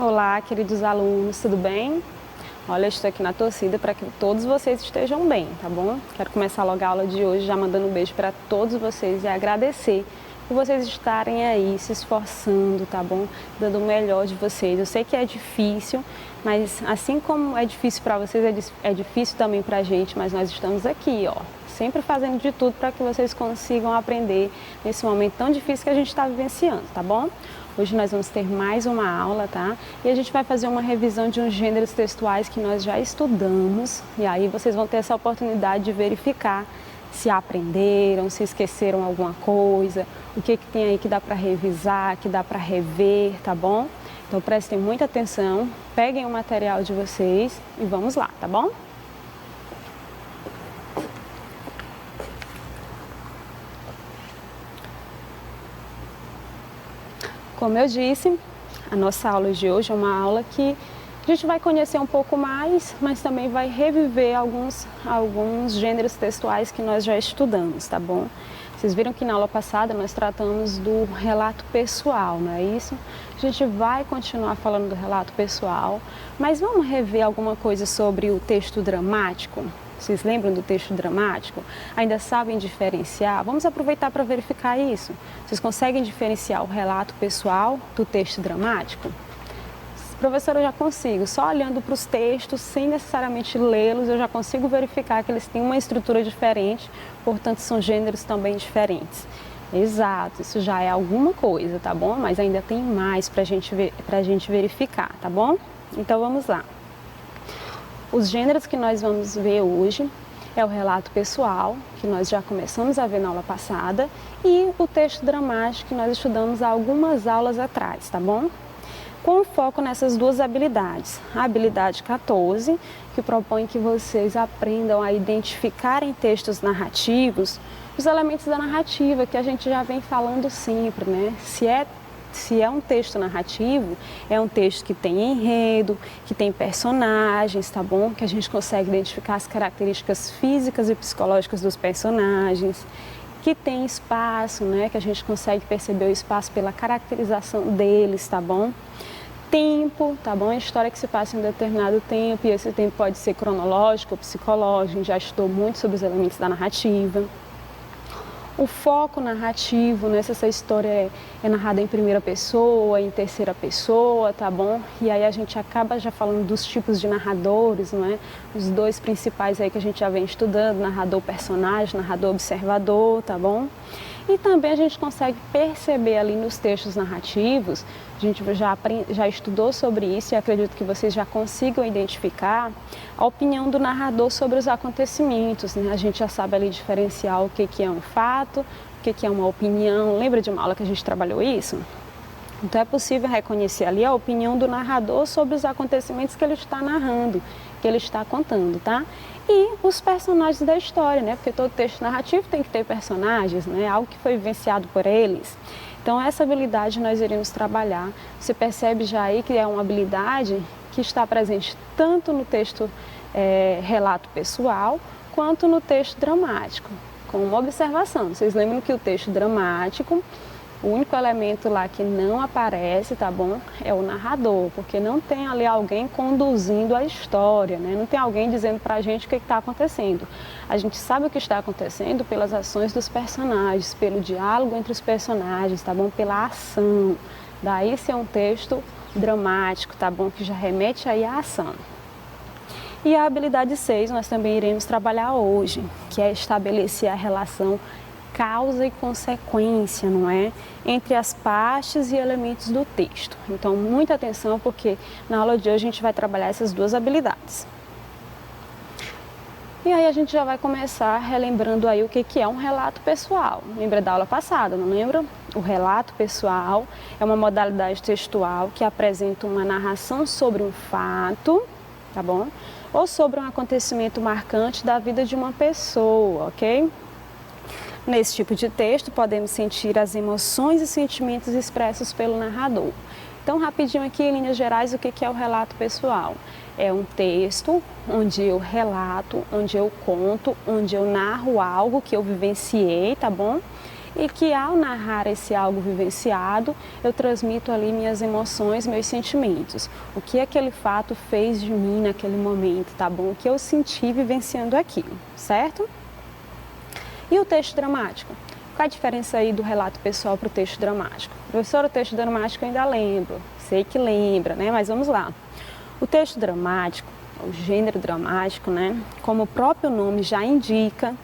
Olá, queridos alunos, tudo bem? Olha, eu estou aqui na torcida para que todos vocês estejam bem, tá bom? Quero começar logo a aula de hoje já mandando um beijo para todos vocês e agradecer por vocês estarem aí se esforçando, tá bom? Dando o melhor de vocês. Eu sei que é difícil, mas assim como é difícil para vocês, é difícil também para a gente, mas nós estamos aqui, ó, sempre fazendo de tudo para que vocês consigam aprender nesse momento tão difícil que a gente está vivenciando, tá bom? Hoje nós vamos ter mais uma aula, tá? E a gente vai fazer uma revisão de uns gêneros textuais que nós já estudamos. E aí vocês vão ter essa oportunidade de verificar se aprenderam, se esqueceram alguma coisa, o que tem aí que dá para revisar, que dá para rever, tá bom? Então prestem muita atenção, peguem o material de vocês e vamos lá, tá bom? Como eu disse, a nossa aula de hoje é uma aula que a gente vai conhecer um pouco mais, mas também vai reviver alguns gêneros textuais que nós já estudamos, tá bom? Vocês viram que na aula passada nós tratamos do relato pessoal, não é isso? A gente vai continuar falando do relato pessoal, mas vamos rever alguma coisa sobre o texto dramático? Vocês lembram do texto dramático? Ainda sabem diferenciar? Vamos aproveitar para verificar isso. Vocês conseguem diferenciar o relato pessoal do texto dramático? Professora, eu já consigo. Só olhando para os textos, sem necessariamente lê-los, eu já consigo verificar que eles têm uma estrutura diferente, portanto, são gêneros também diferentes. Exato, isso já é alguma coisa, tá bom? Mas ainda tem mais para a gente verificar, tá bom? Então, vamos lá. Os gêneros que nós vamos ver hoje é o relato pessoal, que nós já começamos a ver na aula passada, e o texto dramático, que nós estudamos há algumas aulas atrás, tá bom? Com foco nessas duas habilidades. A habilidade 14, que propõe que vocês aprendam a identificar em textos narrativos os elementos da narrativa, que a gente já vem falando sempre, né? Se é um texto narrativo, é um texto que tem enredo, que tem personagens, tá bom? Que a gente consegue identificar as características físicas e psicológicas dos personagens, que tem espaço, né? Que a gente consegue perceber o espaço pela caracterização deles, tá bom? Tempo, tá bom? A história que se passa em um determinado tempo, e esse tempo pode ser cronológico ou psicológico, a gente já estudou muito sobre os elementos da narrativa. O foco narrativo, né? Se essa história é narrada em primeira pessoa, em terceira pessoa, tá bom? E aí a gente acaba já falando dos tipos de narradores, não é? Os dois principais aí que a gente já vem estudando, narrador-personagem, narrador-observador, tá bom? E também a gente consegue perceber ali nos textos narrativos, a gente já estudou sobre isso e acredito que vocês já consigam identificar a opinião do narrador sobre os acontecimentos, né? A gente já sabe ali diferenciar o que é um fato, o que é uma opinião. Lembra de uma aula que a gente trabalhou isso? Então é possível reconhecer ali a opinião do narrador sobre os acontecimentos que ele está narrando, que ele está contando, tá? E os personagens da história, né? Porque todo texto narrativo tem que ter personagens, né? Algo que foi vivenciado por eles. Então essa habilidade nós iremos trabalhar. Você percebe já aí que é uma habilidade que está presente tanto no texto relato pessoal, quanto no texto dramático, com uma observação. Vocês lembram que o texto dramático, o único elemento lá que não aparece, tá bom? É o narrador, porque não tem ali alguém conduzindo a história, né? Não tem alguém dizendo pra gente o que está acontecendo. A gente sabe o que está acontecendo pelas ações dos personagens, pelo diálogo entre os personagens, tá bom? Pela ação. Daí ser um texto dramático, tá bom? Que já remete aí à ação. E a habilidade 6 nós também iremos trabalhar hoje, que é estabelecer a relação causa e consequência, não é? Entre as partes e elementos do texto. Então, muita atenção, porque na aula de hoje a gente vai trabalhar essas duas habilidades. E aí a gente já vai começar relembrando aí o que é um relato pessoal. Lembra da aula passada, não lembra? O relato pessoal é uma modalidade textual que apresenta uma narração sobre um fato, tá bom? Ou sobre um acontecimento marcante da vida de uma pessoa, ok? Nesse tipo de texto, podemos sentir as emoções e sentimentos expressos pelo narrador. Então, rapidinho aqui, em linhas gerais, o que é o relato pessoal? É um texto onde eu relato, onde eu conto, onde eu narro algo que eu vivenciei, tá bom? e que ao narrar esse algo vivenciado, eu transmito ali minhas emoções, meus sentimentos. O que aquele fato fez de mim naquele momento, tá bom? O que eu senti vivenciando aquilo, certo? E o texto dramático? Qual a diferença aí do relato pessoal para o texto dramático? Professor, o texto dramático eu ainda lembro, sei que lembra, né? Mas vamos lá. O texto dramático, o gênero dramático, né? Como o próprio nome já indica,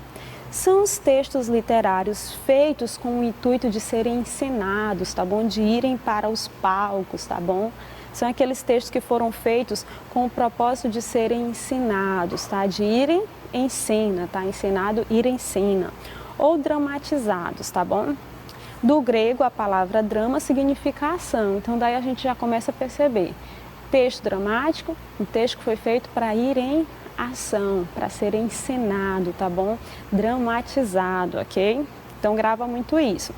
são os textos literários feitos com o intuito de serem encenados, tá bom? De irem para os palcos, tá bom? São aqueles textos que foram feitos com o propósito de serem ensinados, tá? De irem em cena, tá? Encenado, ir em cena. Ou dramatizados, tá bom? Do grego, a palavra drama significa ação, então daí a gente já começa a perceber. Texto dramático, um texto que foi feito para ir em ação, para ser encenado, tá bom? Dramatizado, ok? Então grava muito isso.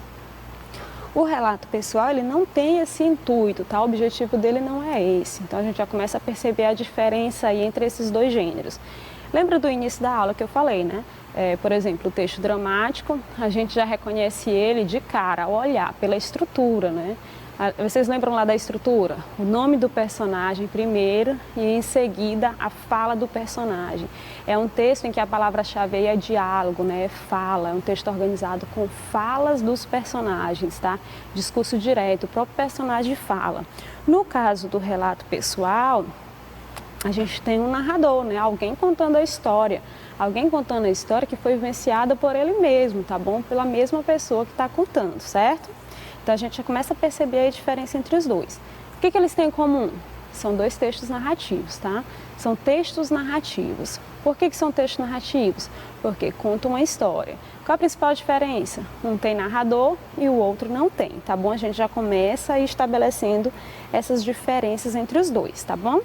O relato pessoal, ele não tem esse intuito, tá? O objetivo dele não é esse. Então a gente já começa a perceber a diferença aí entre esses dois gêneros. Lembra do início da aula que eu falei, né? Por exemplo, o texto dramático, a gente já reconhece ele de cara, ao olhar, pela estrutura, né? Vocês lembram lá da estrutura? O nome do personagem primeiro e em seguida a fala do personagem. É um texto em que a palavra-chave é diálogo, né? Fala, é um texto organizado com falas dos personagens, tá? Discurso direto, o próprio personagem fala. No caso do relato pessoal, a gente tem um narrador, né? Alguém contando a história. Alguém contando a história que foi vivenciada por ele mesmo, tá bom? Pela mesma pessoa que está contando, certo? Então a gente já começa a perceber a diferença entre os dois. O que eles têm em comum? São dois textos narrativos, tá? São textos narrativos. Por que são textos narrativos? Porque contam uma história. Qual a principal diferença? Um tem narrador e o outro não tem, tá bom? A gente já começa estabelecendo essas diferenças entre os dois, tá bom?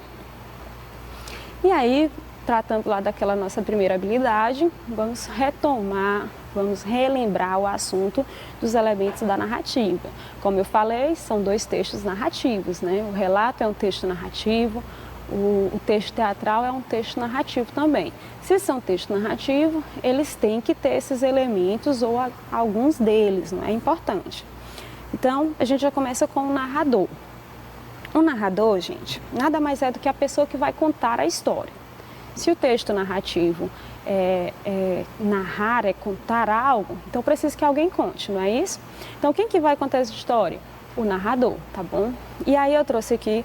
E aí, tratando lá daquela nossa primeira habilidade, vamos retomar, vamos relembrar o assunto dos elementos da narrativa. Como eu falei, são dois textos narrativos, né? O relato é um texto narrativo, o texto teatral é um texto narrativo também. Se são texto narrativo, eles têm que ter esses elementos ou alguns deles, não é importante. Então, a gente já começa com o narrador. O narrador, gente, nada mais é do que a pessoa que vai contar a história. Se o texto narrativo narrar, é contar algo, então precisa que alguém conte, não é isso? Então quem que vai contar essa história? O narrador, tá bom? E aí eu trouxe aqui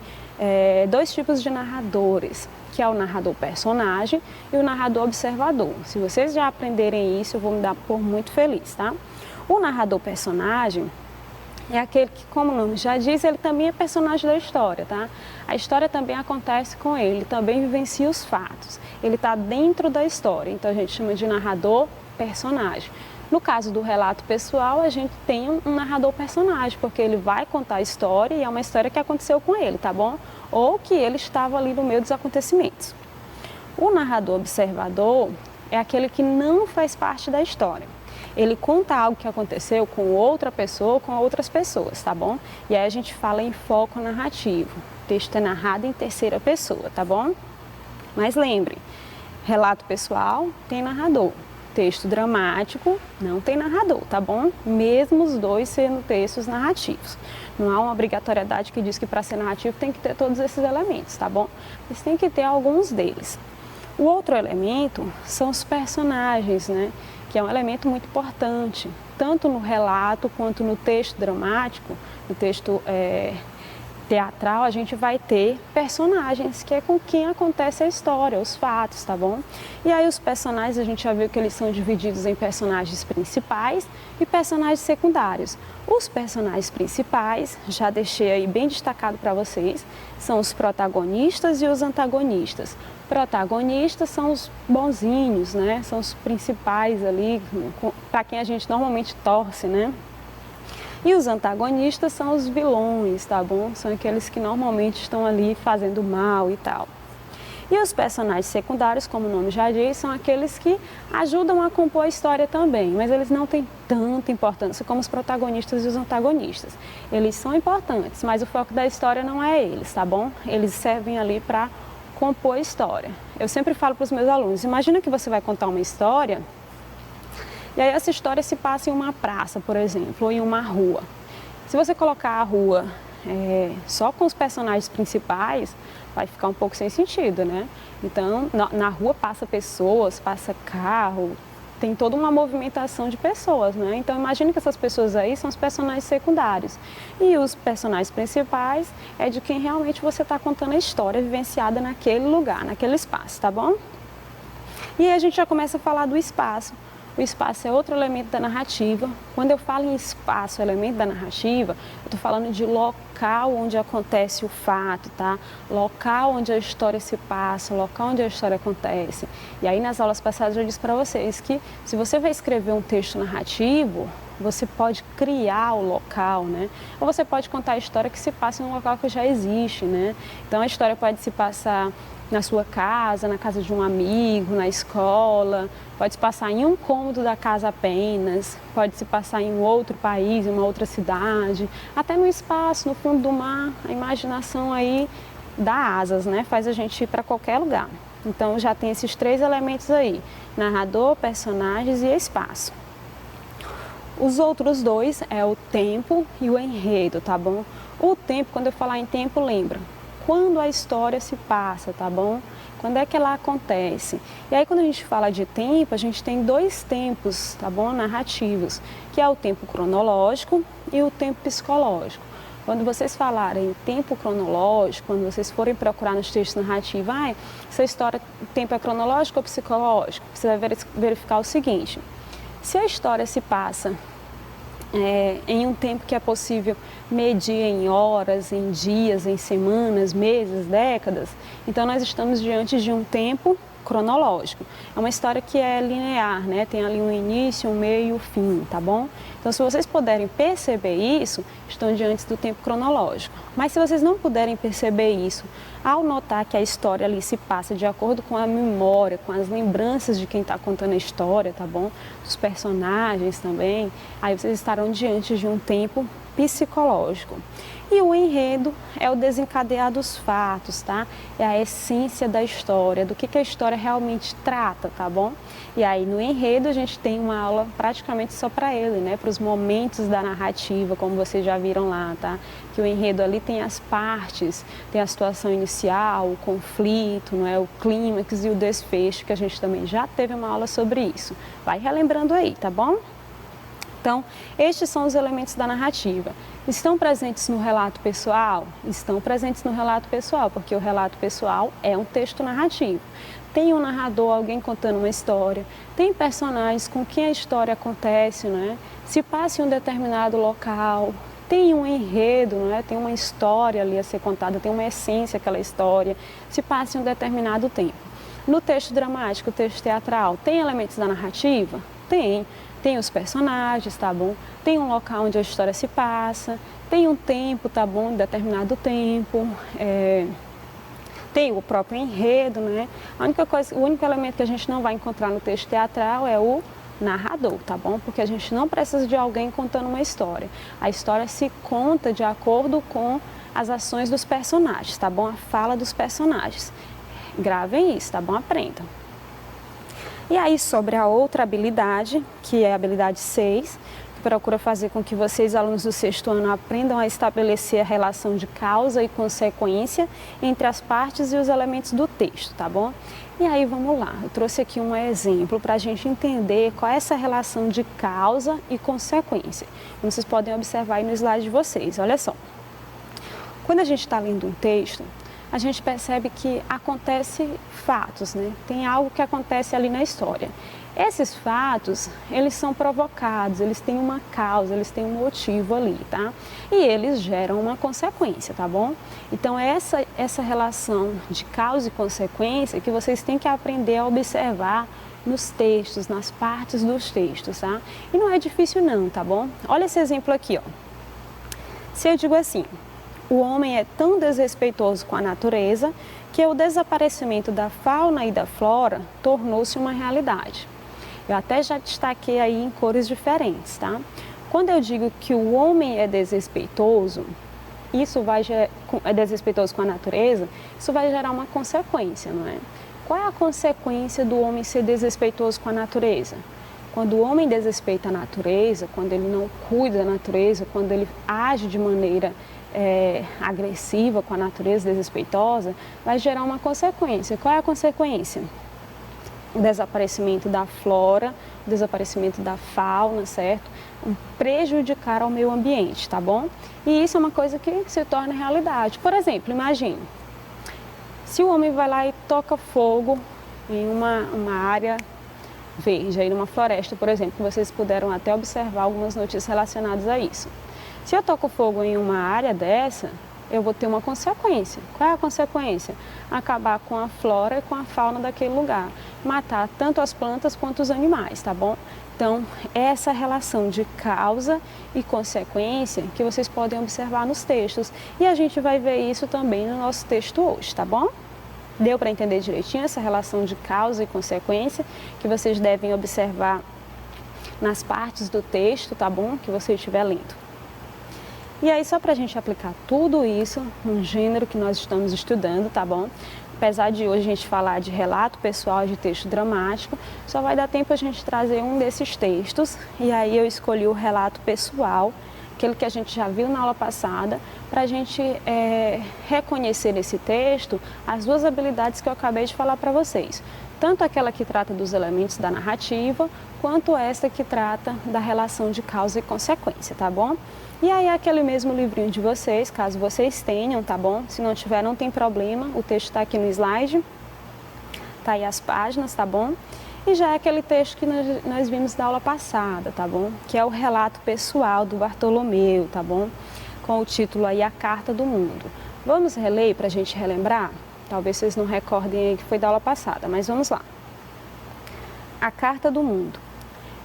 dois tipos de narradores, que é o narrador personagem e o narrador observador. Se vocês já aprenderem isso, eu vou me dar por muito feliz, tá? O narrador personagem é aquele que, como o nome já diz, ele também é personagem da história, tá? A história também acontece com ele também vivencia os fatos. Ele está dentro da história, então a gente chama de narrador personagem. No caso do relato pessoal, a gente tem um narrador personagem, porque ele vai contar a história e é uma história que aconteceu com ele, tá bom? Ou que ele estava ali no meio dos acontecimentos. O narrador observador é aquele que não faz parte da história. Ele conta algo que aconteceu com outra pessoa, com outras pessoas, tá bom? E aí a gente fala em foco narrativo. O texto é narrado em terceira pessoa, tá bom? Mas lembre, relato pessoal tem narrador. Texto dramático não tem narrador, tá bom? Mesmo os dois sendo textos narrativos. Não há uma obrigatoriedade que diz que para ser narrativo tem que ter todos esses elementos, tá bom? Mas tem que ter alguns deles. O outro elemento são os personagens, né? Que é um elemento muito importante, tanto no relato quanto no texto dramático, no texto teatral, a gente vai ter personagens, que é com quem acontece a história, os fatos, tá bom? E aí os personagens, a gente já viu que eles são divididos em personagens principais e personagens secundários. Os personagens principais, já deixei aí bem destacado para vocês, são os protagonistas e os antagonistas. Protagonistas são os bonzinhos, né? São os principais ali, para quem a gente normalmente torce, né? E os antagonistas são os vilões, tá bom? São aqueles que normalmente estão ali fazendo mal e tal. E os personagens secundários, como o nome já diz, são aqueles que ajudam a compor a história também, mas eles não têm tanta importância como os protagonistas e os antagonistas. Eles são importantes, mas o foco da história não é eles, tá bom? Eles servem ali para compor a história. Eu sempre falo para os meus alunos, imagina que você vai contar uma história E aí essa história se passa em uma praça, por exemplo, ou em uma rua. Se você colocar a rua só com os personagens principais, vai ficar um pouco sem sentido, né? Então, na rua passa pessoas, passa carro, tem toda uma movimentação de pessoas, né? Então, imagine que essas pessoas aí são os personagens secundários. E os personagens principais é de quem realmente você está contando a história vivenciada naquele lugar, naquele espaço, tá bom? E aí a gente já começa a falar do espaço. O espaço é outro elemento da narrativa. Quando eu falo em espaço, elemento da narrativa, eu estou falando de local onde acontece o fato, tá? Local onde a história se passa, local onde a história acontece. E aí nas aulas passadas eu disse para vocês que se você vai escrever um texto narrativo, você pode criar o local, né? Ou você pode contar a história que se passa em um local que já existe, né? Então a história pode se passar na sua casa, na casa de um amigo, na escola, pode se passar em um cômodo da casa apenas, pode se passar em um outro país, em uma outra cidade, até no espaço, no fundo do mar. A imaginação aí dá asas, né? Faz a gente ir para qualquer lugar. Então já tem esses 3 elementos aí: narrador, personagens e espaço. Os outros 2 é o tempo e o enredo, tá bom? O tempo, quando eu falar em tempo, lembra quando a história se passa, tá bom? Quando é que ela acontece? E aí quando a gente fala de tempo, a gente tem 2 tempos, tá bom? Narrativos, que é o tempo cronológico e o tempo psicológico. Quando vocês falarem em tempo cronológico, quando vocês forem procurar nos textos narrativos, essa história, o tempo é cronológico ou psicológico? Você vai verificar o seguinte: se a história se passa em um tempo que é possível medir em horas, em dias, em semanas, meses, décadas, então nós estamos diante de um tempo cronológico. É uma história que é linear, né? Tem ali um início, um meio e um fim, tá bom? Então, se vocês puderem perceber isso, estão diante do tempo cronológico. Mas se vocês não puderem perceber isso, ao notar que a história ali se passa de acordo com a memória, com as lembranças de quem está contando a história, tá bom? Dos personagens também, aí vocês estarão diante de um tempo psicológico. E o enredo é o desencadear dos fatos, tá? É a essência da história, do que a história realmente trata, tá bom? E aí no enredo a gente tem uma aula praticamente só para ele, né? Para os momentos da narrativa, como vocês já viram lá, tá? Que o enredo ali tem as partes, tem a situação inicial, o conflito, não é? O clímax e o desfecho, que a gente também já teve uma aula sobre isso. Vai relembrando aí, tá bom? Então, estes são os elementos da narrativa. Estão presentes no relato pessoal? Estão presentes no relato pessoal, porque o relato pessoal é um texto narrativo. Tem um narrador, alguém contando uma história, tem personagens com quem a história acontece, né? Se passa em um determinado local, tem um enredo, né? Tem uma história ali a ser contada, tem uma essência aquela história, se passa em um determinado tempo. No texto dramático, o texto teatral, tem elementos da narrativa? Tem. Tem os personagens, tá bom? Tem um local onde a história se passa, tem um tempo, tá bom? Um determinado tempo, tem o próprio enredo, né? O único elemento que a gente não vai encontrar no texto teatral é o narrador, tá bom? Porque a gente não precisa de alguém contando uma história. A história se conta de acordo com as ações dos personagens, tá bom? A fala dos personagens. Gravem isso, tá bom? Aprendam. E aí sobre a outra habilidade, que é a habilidade 6, que procura fazer com que vocês, alunos do 6º ano, aprendam a estabelecer a relação de causa e consequência entre as partes e os elementos do texto, tá bom? E aí vamos lá, eu trouxe aqui um exemplo para a gente entender qual é essa relação de causa e consequência. Como vocês podem observar aí no slide de vocês, olha só. Quando a gente está lendo um texto, a gente percebe que acontece fatos, né? Tem algo que acontece ali na história. Esses fatos, eles são provocados, eles têm uma causa, eles têm um motivo ali, tá? E eles geram uma consequência, tá bom? Então, essa relação de causa e consequência que vocês têm que aprender a observar nos textos, nas partes dos textos, tá? E não é difícil não, tá bom? Olha esse exemplo aqui, ó. Se eu digo assim: o homem é tão desrespeitoso com a natureza que o desaparecimento da fauna e da flora tornou-se uma realidade. Eu até já destaquei aí em cores diferentes, tá? Quando eu digo que o homem é desrespeitoso, é desrespeitoso com a natureza, isso vai gerar uma consequência, não é? Qual é a consequência do homem ser desrespeitoso com a natureza? Quando o homem desrespeita a natureza, quando ele não cuida da natureza, quando ele age de maneira agressiva com a natureza, desrespeitosa, vai gerar uma consequência. Qual é a consequência? O desaparecimento da flora, o desaparecimento da fauna, certo? Prejudicar ao meio ambiente, tá bom? E isso é uma coisa que se torna realidade. Por exemplo, imagine, se o homem vai lá e toca fogo em uma área verde, aí numa floresta, por exemplo, vocês puderam até observar algumas notícias relacionadas a isso. Se eu toco fogo em uma área dessa, eu vou ter uma consequência. Qual é a consequência? Acabar com a flora e com a fauna daquele lugar. Matar tanto as plantas quanto os animais, tá bom? Então, essa relação de causa e consequência que vocês podem observar nos textos. E a gente vai ver isso também no nosso texto hoje, tá bom? Deu para entender direitinho essa relação de causa e consequência que vocês devem observar nas partes do texto, tá bom? Que você estiver lendo. E aí, só para a gente aplicar tudo isso no gênero que nós estamos estudando, tá bom? Apesar de hoje a gente falar de relato pessoal, de texto dramático, só vai dar tempo a gente trazer um desses textos. E aí eu escolhi o relato pessoal, aquele que a gente já viu na aula passada, para a gente reconhecer nesse texto as duas habilidades que eu acabei de falar para vocês. Tanto aquela que trata dos elementos da narrativa, quanto esta que trata da relação de causa e consequência, tá bom? E aí aquele mesmo livrinho de vocês, caso vocês tenham, tá bom? Se não tiver, não tem problema, o texto está aqui no slide, tá aí as páginas, tá bom? E já é aquele texto que nós vimos na aula passada, tá bom? Que é o relato pessoal do Bartolomeu, tá bom? Com o título aí, A Carta do Mundo. Vamos reler para a gente relembrar? Talvez vocês não recordem aí que foi da aula passada, mas vamos lá. A Carta do Mundo.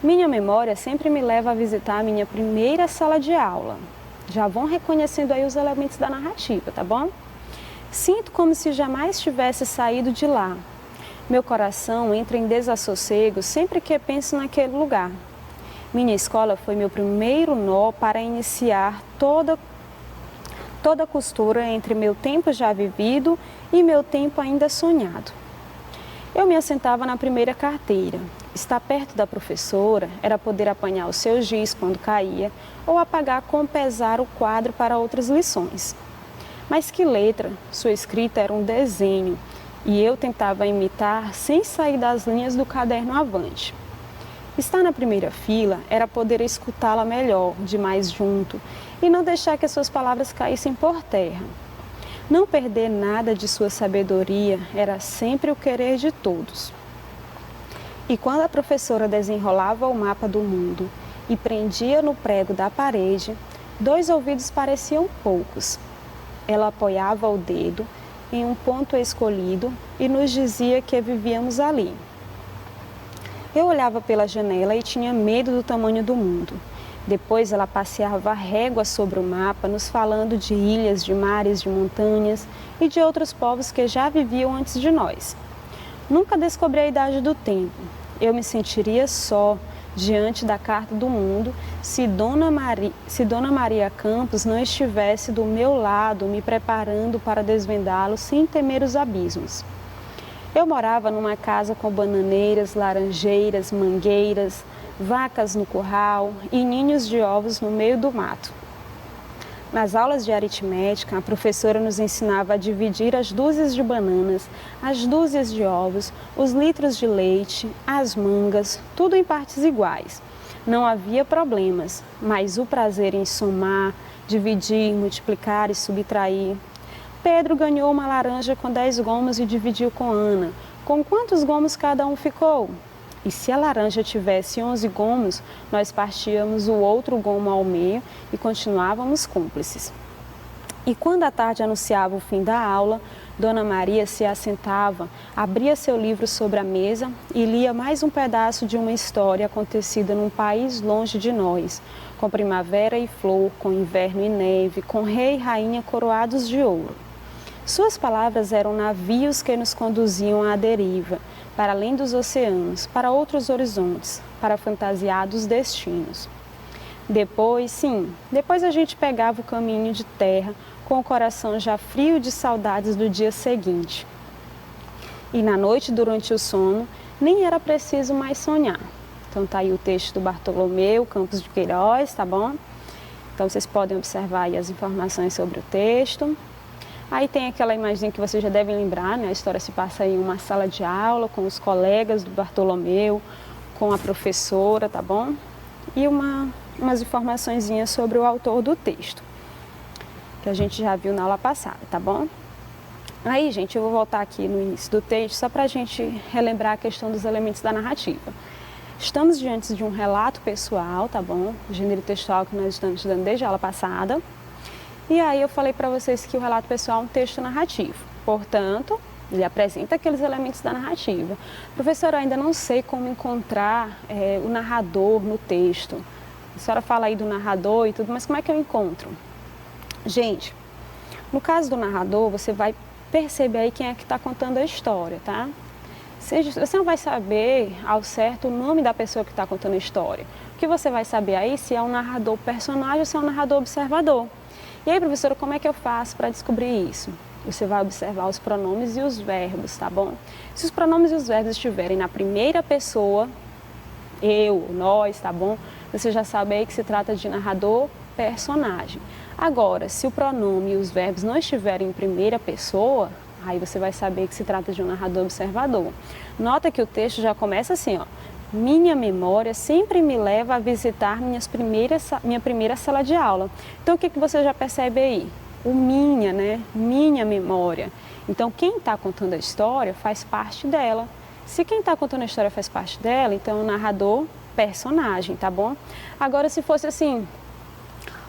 Minha memória sempre me leva a visitar a minha primeira sala de aula. Já vão reconhecendo aí os elementos da narrativa, tá bom? Sinto como se jamais tivesse saído de lá. Meu coração entra em desassossego sempre que penso naquele lugar. Minha escola foi meu primeiro nó para iniciar toda a costura entre meu tempo já vivido e meu tempo ainda sonhado. Eu me assentava na primeira carteira. Estar perto da professora era poder apanhar o seu giz quando caía ou apagar com pesar o quadro para outras lições. Mas que letra! Sua escrita era um desenho e eu tentava imitar sem sair das linhas do caderno avante. Estar na primeira fila era poder escutá-la melhor, de mais junto, e não deixar que as suas palavras caíssem por terra. Não perder nada de sua sabedoria era sempre o querer de todos. E quando a professora desenrolava o mapa do mundo e prendia no prego da parede, 2 ouvidos pareciam poucos. Ela apoiava o dedo em um ponto escolhido e nos dizia que vivíamos ali. Eu olhava pela janela e tinha medo do tamanho do mundo. Depois ela passeava a régua sobre o mapa, nos falando de ilhas, de mares, de montanhas e de outros povos que já viviam antes de nós. Nunca descobri a idade do tempo. Eu me sentiria só diante da Carta do Mundo se Dona Maria Campos não estivesse do meu lado me preparando para desvendá-lo sem temer os abismos. Eu morava numa casa com bananeiras, laranjeiras, mangueiras, vacas no curral e ninhos de ovos no meio do mato. Nas aulas de aritmética, a professora nos ensinava a dividir as dúzias de bananas, as dúzias de ovos, os litros de leite, as mangas, tudo em partes iguais. Não havia problemas, mas o prazer em somar, dividir, multiplicar e subtrair. Pedro ganhou uma laranja com 10 gomos e dividiu com Ana. Com quantos gomos cada um ficou? E se a laranja tivesse 11 gomos, nós partíamos o outro gomo ao meio e continuávamos cúmplices. E quando a tarde anunciava o fim da aula, Dona Maria se assentava, abria seu livro sobre a mesa e lia mais um pedaço de uma história acontecida num país longe de nós, com primavera e flor, com inverno e neve, com rei e rainha coroados de ouro. Suas palavras eram navios que nos conduziam à deriva, para além dos oceanos, para outros horizontes, para fantasiados destinos. Depois a gente pegava o caminho de terra, com o coração já frio de saudades do dia seguinte. E na noite, durante o sono, nem era preciso mais sonhar. Então tá aí o texto do Bartolomeu Campos de Queiroz, tá bom? Então vocês podem observar aí as informações sobre o texto. Aí tem aquela imagem que vocês já devem lembrar, né? A história se passa em uma sala de aula com os colegas do Bartolomeu, com a professora, tá bom? E umas informaçõezinhas sobre o autor do texto, que a gente já viu na aula passada, tá bom? Aí, gente, eu vou voltar aqui no início do texto só para a gente relembrar a questão dos elementos da narrativa. Estamos diante de um relato pessoal, tá bom? O gênero textual que nós estamos estudando desde a aula passada. E aí eu falei para vocês que o relato pessoal é um texto narrativo. Portanto, ele apresenta aqueles elementos da narrativa. Professor, eu ainda não sei como encontrar o narrador no texto. A senhora fala aí do narrador e tudo, mas como é que eu encontro? Gente, no caso do narrador, você vai perceber aí quem é que está contando a história, tá? Você não vai saber ao certo o nome da pessoa que está contando a história. O que você vai saber aí se é um narrador personagem ou se é um narrador observador. E aí, professora, como é que eu faço para descobrir isso? Você vai observar os pronomes e os verbos, tá bom? Se os pronomes e os verbos estiverem na primeira pessoa, eu, nós, tá bom? Você já sabe aí que se trata de narrador personagem. Agora, se o pronome e os verbos não estiverem em primeira pessoa, aí você vai saber que se trata de um narrador observador. Nota que o texto já começa assim, ó. Minha memória sempre me leva a visitar minha primeira sala de aula. Então, o que você já percebe aí? O minha, né? Minha memória. Então, quem está contando a história faz parte dela. Se quem está contando a história faz parte dela, então é um narrador personagem, tá bom? Agora, se fosse assim,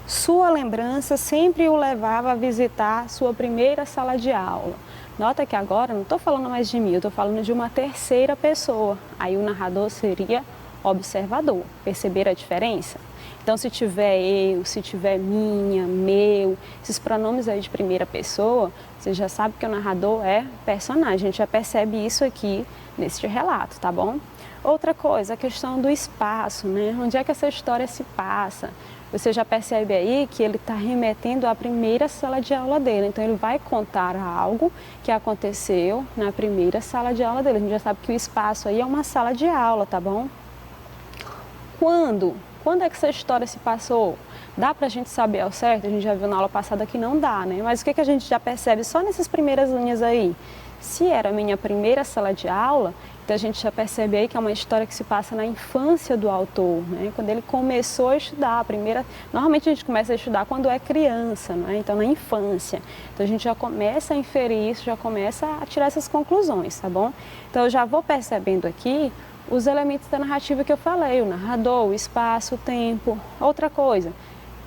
sua lembrança sempre o levava a visitar sua primeira sala de aula. Nota que agora não estou falando mais de mim, eu estou falando de uma terceira pessoa. Aí o narrador seria observador. Perceberam a diferença? Então, se tiver eu, se tiver minha, meu, esses pronomes aí de primeira pessoa, você já sabe que o narrador é personagem. A gente já percebe isso aqui neste relato, tá bom? Outra coisa, a questão do espaço, né? Onde é que essa história se passa? Você já percebe aí que ele está remetendo à primeira sala de aula dele. Então, ele vai contar algo que aconteceu na primeira sala de aula dele. A gente já sabe que o espaço aí é uma sala de aula, tá bom? Quando? Quando é que essa história se passou? Dá para a gente saber ao certo? A gente já viu na aula passada que não dá, né? Mas o que a gente já percebe só nessas primeiras linhas aí? Se era a minha primeira sala de aula, então a gente já percebe aí que é uma história que se passa na infância do autor, né? Quando ele começou a estudar, normalmente a gente começa a estudar quando é criança, né? Então na infância. Então a gente já começa a inferir isso, já começa a tirar essas conclusões, tá bom? Então eu já vou percebendo aqui os elementos da narrativa que eu falei, o narrador, o espaço, o tempo. Outra coisa,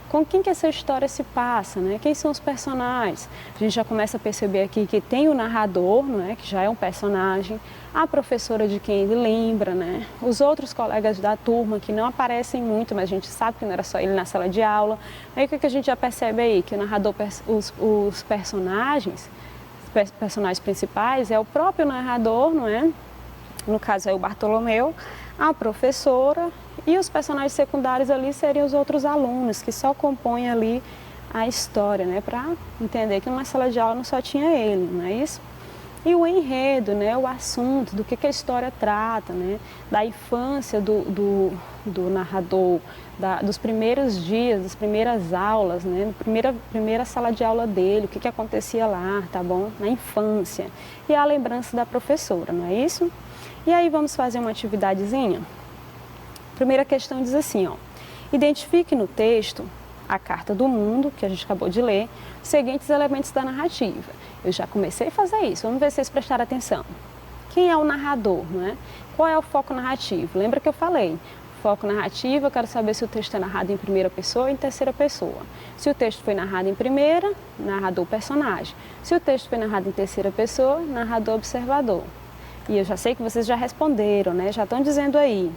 com quem que essa história se passa, né? Quem são os personagens? A gente já começa a perceber aqui que tem o narrador, não é? Que já é um personagem, a professora de quem ele lembra, né? Os outros colegas da turma que não aparecem muito, mas a gente sabe que não era só ele na sala de aula. Aí o que a gente já percebe aí? Que o narrador, os personagens principais é o próprio narrador, não é? No caso é o Bartolomeu, a professora e os personagens secundários ali seriam os outros alunos que só compõem ali a história, né? Para entender que numa sala de aula não só tinha ele, não é isso? E o enredo, né? O assunto, do que a história trata, né? Da infância do narrador, dos primeiros dias, das primeiras aulas, né? Primeira sala de aula dele, o que acontecia lá, tá bom? Na infância. E a lembrança da professora, não é isso? E aí vamos fazer uma atividadezinha? Primeira questão diz assim, ó. Identifique no texto a Carta do Mundo, que a gente acabou de ler, os seguintes elementos da narrativa. Eu já comecei a fazer isso, vamos ver se vocês prestaram atenção. Quem é o narrador, não é? Qual é o foco narrativo? Lembra que eu falei? Foco narrativo, eu quero saber se o texto é narrado em primeira pessoa ou em terceira pessoa. Se o texto foi narrado em primeira, narrador personagem. Se o texto foi narrado em terceira pessoa, narrador observador. E eu já sei que vocês já responderam, né? Já estão dizendo aí.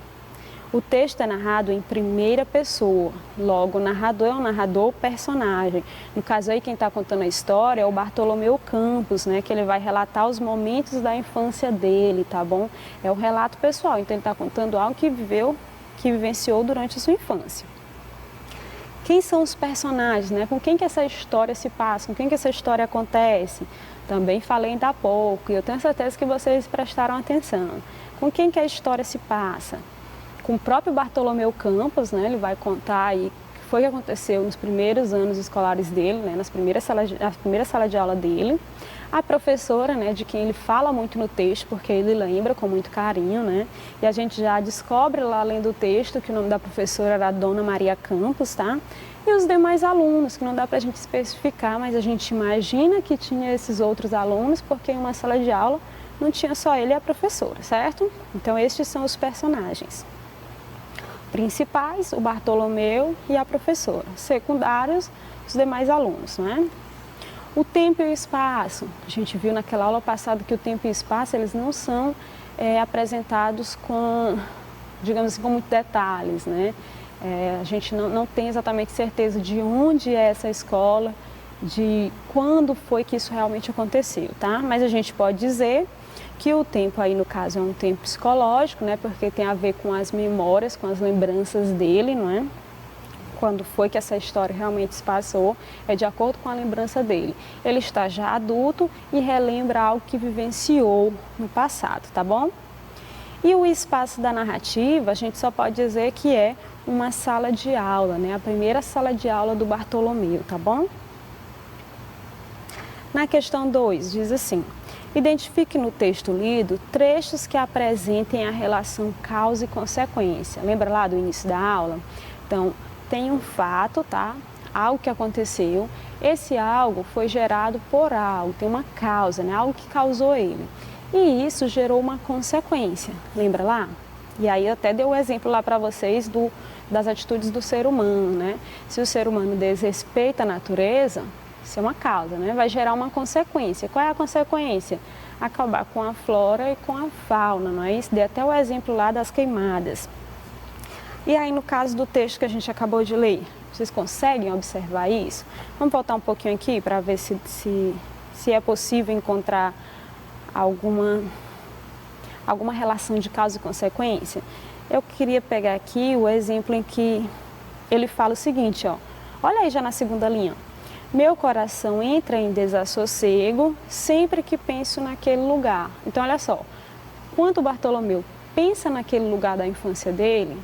O texto é narrado em primeira pessoa, logo o narrador é um narrador personagem. No caso aí, quem está contando a história é o Bartolomeu Campos, né? Que ele vai relatar os momentos da infância dele, tá bom? É um relato pessoal, então ele está contando algo que vivenciou durante a sua infância. Quem são os personagens, né? Com quem que essa história se passa, com quem que essa história acontece? Também falei ainda há pouco e eu tenho certeza que vocês prestaram atenção. Com quem que a história se passa? com o próprio Bartolomeu Campos, né? Ele vai contar aí o que foi que aconteceu nos primeiros anos escolares dele, né? Na primeira sala de aula dele. A professora, né, de quem ele fala muito no texto, porque ele lembra com muito carinho, né? E a gente já descobre lá lendo o texto que o nome da professora era Dona Maria Campos, tá? E os demais alunos, que não dá para a gente especificar, mas a gente imagina que tinha esses outros alunos, porque em uma sala de aula não tinha só ele e a professora, certo? Então estes são os personagens principais, o Bartolomeu e a professora. Secundários, os demais alunos, né? O tempo e o espaço, a gente viu naquela aula passada que o tempo e o espaço eles não são apresentados com, digamos assim, com muitos detalhes, né? A gente não tem exatamente certeza de onde é essa escola, de quando foi que isso realmente aconteceu, tá? Mas a gente pode dizer que o tempo aí no caso é um tempo psicológico, né? Porque tem a ver com as memórias, com as lembranças dele, não é? Quando foi que essa história realmente se passou, é de acordo com a lembrança dele. Ele está já adulto e relembra algo que vivenciou no passado, tá bom? E o espaço da narrativa, a gente só pode dizer que é uma sala de aula, né? A primeira sala de aula do Bartolomeu, tá bom? Na questão 2, diz assim: identifique no texto lido trechos que apresentem a relação causa e consequência. Lembra lá do início da aula? Então, tem um fato, tá? Algo que aconteceu. Esse algo foi gerado por algo, tem uma causa, né? Algo que causou ele. E isso gerou uma consequência, lembra lá? E aí até deu o exemplo lá para vocês das atitudes do ser humano, né? Se o ser humano desrespeita a natureza, isso é uma causa, né? Vai gerar uma consequência. Qual é a consequência? Acabar com a flora e com a fauna, não é isso? Dei até o exemplo lá das queimadas. E aí, no caso do texto que a gente acabou de ler, vocês conseguem observar isso? Vamos voltar um pouquinho aqui para ver se é possível encontrar alguma relação de causa e consequência. Eu queria pegar aqui o exemplo em que ele fala o seguinte, ó. Olha aí já na segunda linha. Meu coração entra em desassossego sempre que penso naquele lugar. Então, olha só. Quando o Bartolomeu pensa naquele lugar da infância dele,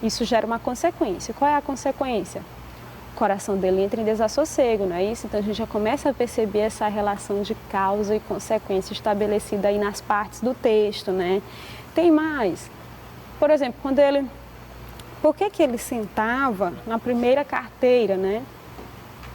isso gera uma consequência. Qual é a consequência? O coração dele entra em desassossego, não é isso? Então a gente já começa a perceber essa relação de causa e consequência estabelecida aí nas partes do texto, né? Tem mais. Por exemplo, por que ele sentava na primeira carteira, né?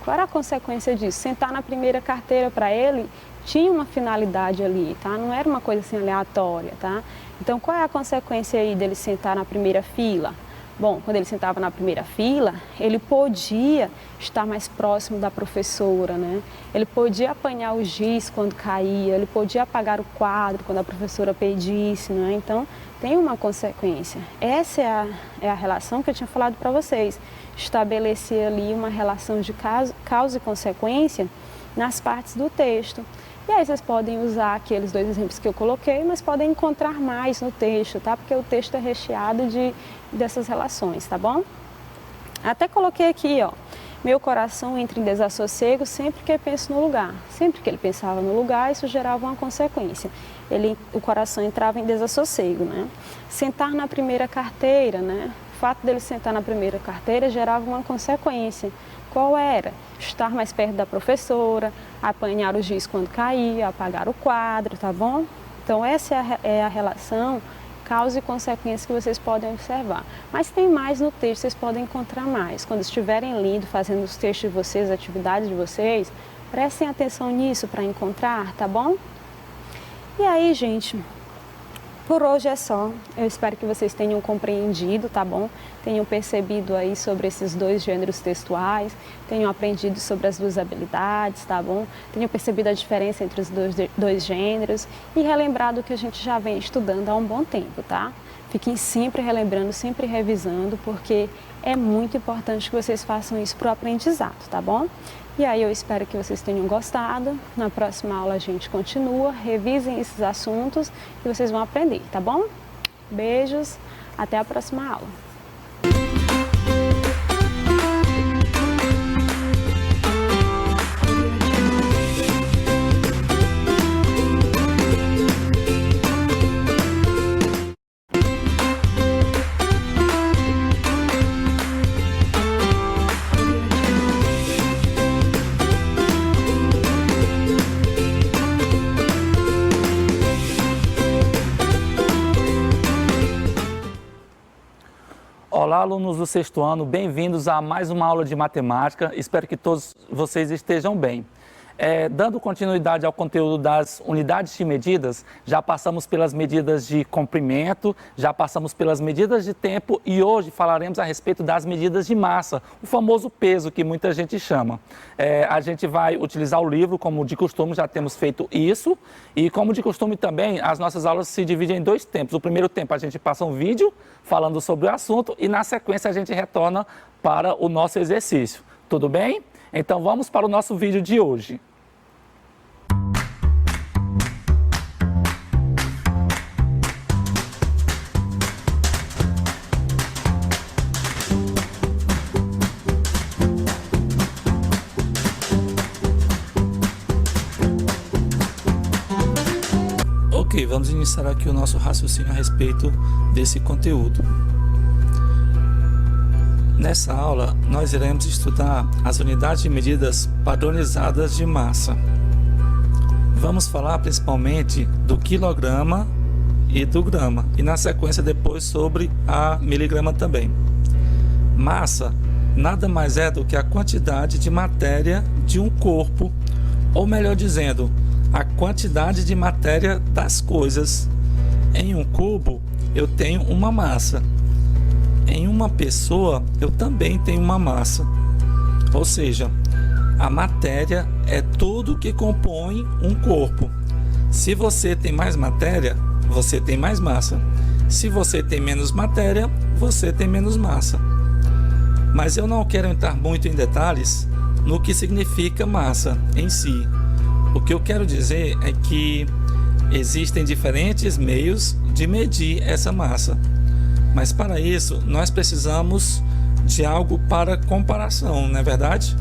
Qual era a consequência disso? Sentar na primeira carteira para ele tinha uma finalidade ali, tá? Não era uma coisa assim aleatória, tá? Então qual é a consequência aí dele sentar na primeira fila? Bom, quando ele sentava na primeira fila, ele podia estar mais próximo da professora, né? Ele podia apanhar o giz quando caía, ele podia apagar o quadro quando a professora pedisse, né? Então, tem uma consequência. Essa é a relação que eu tinha falado para vocês. Estabelecer ali uma relação de causa e consequência nas partes do texto. E aí vocês podem usar aqueles dois exemplos que eu coloquei, mas podem encontrar mais no texto, tá? Porque o texto é recheado dessas relações, tá bom? Até coloquei aqui, ó. Meu coração entra em desassossego sempre que eu penso no lugar. Sempre que ele pensava no lugar, isso gerava uma consequência. O coração entrava em desassossego, né? Sentar na primeira carteira, né? O fato dele sentar na primeira carteira gerava uma consequência. Qual era? Estar mais perto da professora, apanhar o giz quando caía, apagar o quadro, tá bom? Então essa é a relação causa e consequência que vocês podem observar. Mas tem mais no texto, vocês podem encontrar mais. Quando estiverem lendo, fazendo os textos de vocês, as atividades de vocês, prestem atenção nisso para encontrar, tá bom? E aí, gente, por hoje é só. Eu espero que vocês tenham compreendido, tá bom? Tenham percebido aí sobre esses dois gêneros textuais, tenham aprendido sobre as duas habilidades, tá bom? Tenham percebido a diferença entre os dois gêneros e relembrado o que a gente já vem estudando há um bom tempo, tá? Fiquem sempre relembrando, sempre revisando, porque é muito importante que vocês façam isso para o aprendizado, tá bom? E aí eu espero que vocês tenham gostado. Na próxima aula a gente continua, revisem esses assuntos e vocês vão aprender, tá bom? Beijos, até a próxima aula. Olá, alunos do sexto ano, bem-vindos a mais uma aula de matemática. Espero que todos vocês estejam bem. Dando continuidade ao conteúdo das unidades de medidas, já passamos pelas medidas de comprimento, já passamos pelas medidas de tempo e hoje falaremos a respeito das medidas de massa, o famoso peso que muita gente chama. A gente vai utilizar o livro, como de costume, já temos feito isso, e como de costume também, as nossas aulas se dividem em dois tempos. O primeiro tempo a gente passa um vídeo falando sobre o assunto e na sequência a gente retorna para o nosso exercício. Tudo bem? Então vamos para o nosso vídeo de hoje. Ok, vamos iniciar aqui o nosso raciocínio a respeito desse conteúdo. Nessa aula, nós iremos estudar as unidades de medidas padronizadas de massa. Vamos falar principalmente do quilograma e do grama, e na sequência depois sobre a miligrama também. Massa nada mais é do que a quantidade de matéria de um corpo, ou melhor dizendo, a quantidade de matéria das coisas. Em um cubo, eu tenho uma massa. Em uma pessoa, eu também tenho uma massa. Ou seja, a matéria é tudo que compõe um corpo. Se você tem mais matéria, você tem mais massa. Se você tem menos matéria, você tem menos massa. Mas eu não quero entrar muito em detalhes no que significa massa em si. O que eu quero dizer é que existem diferentes meios de medir essa massa. Mas para isso, nós precisamos de algo para comparação, não é verdade?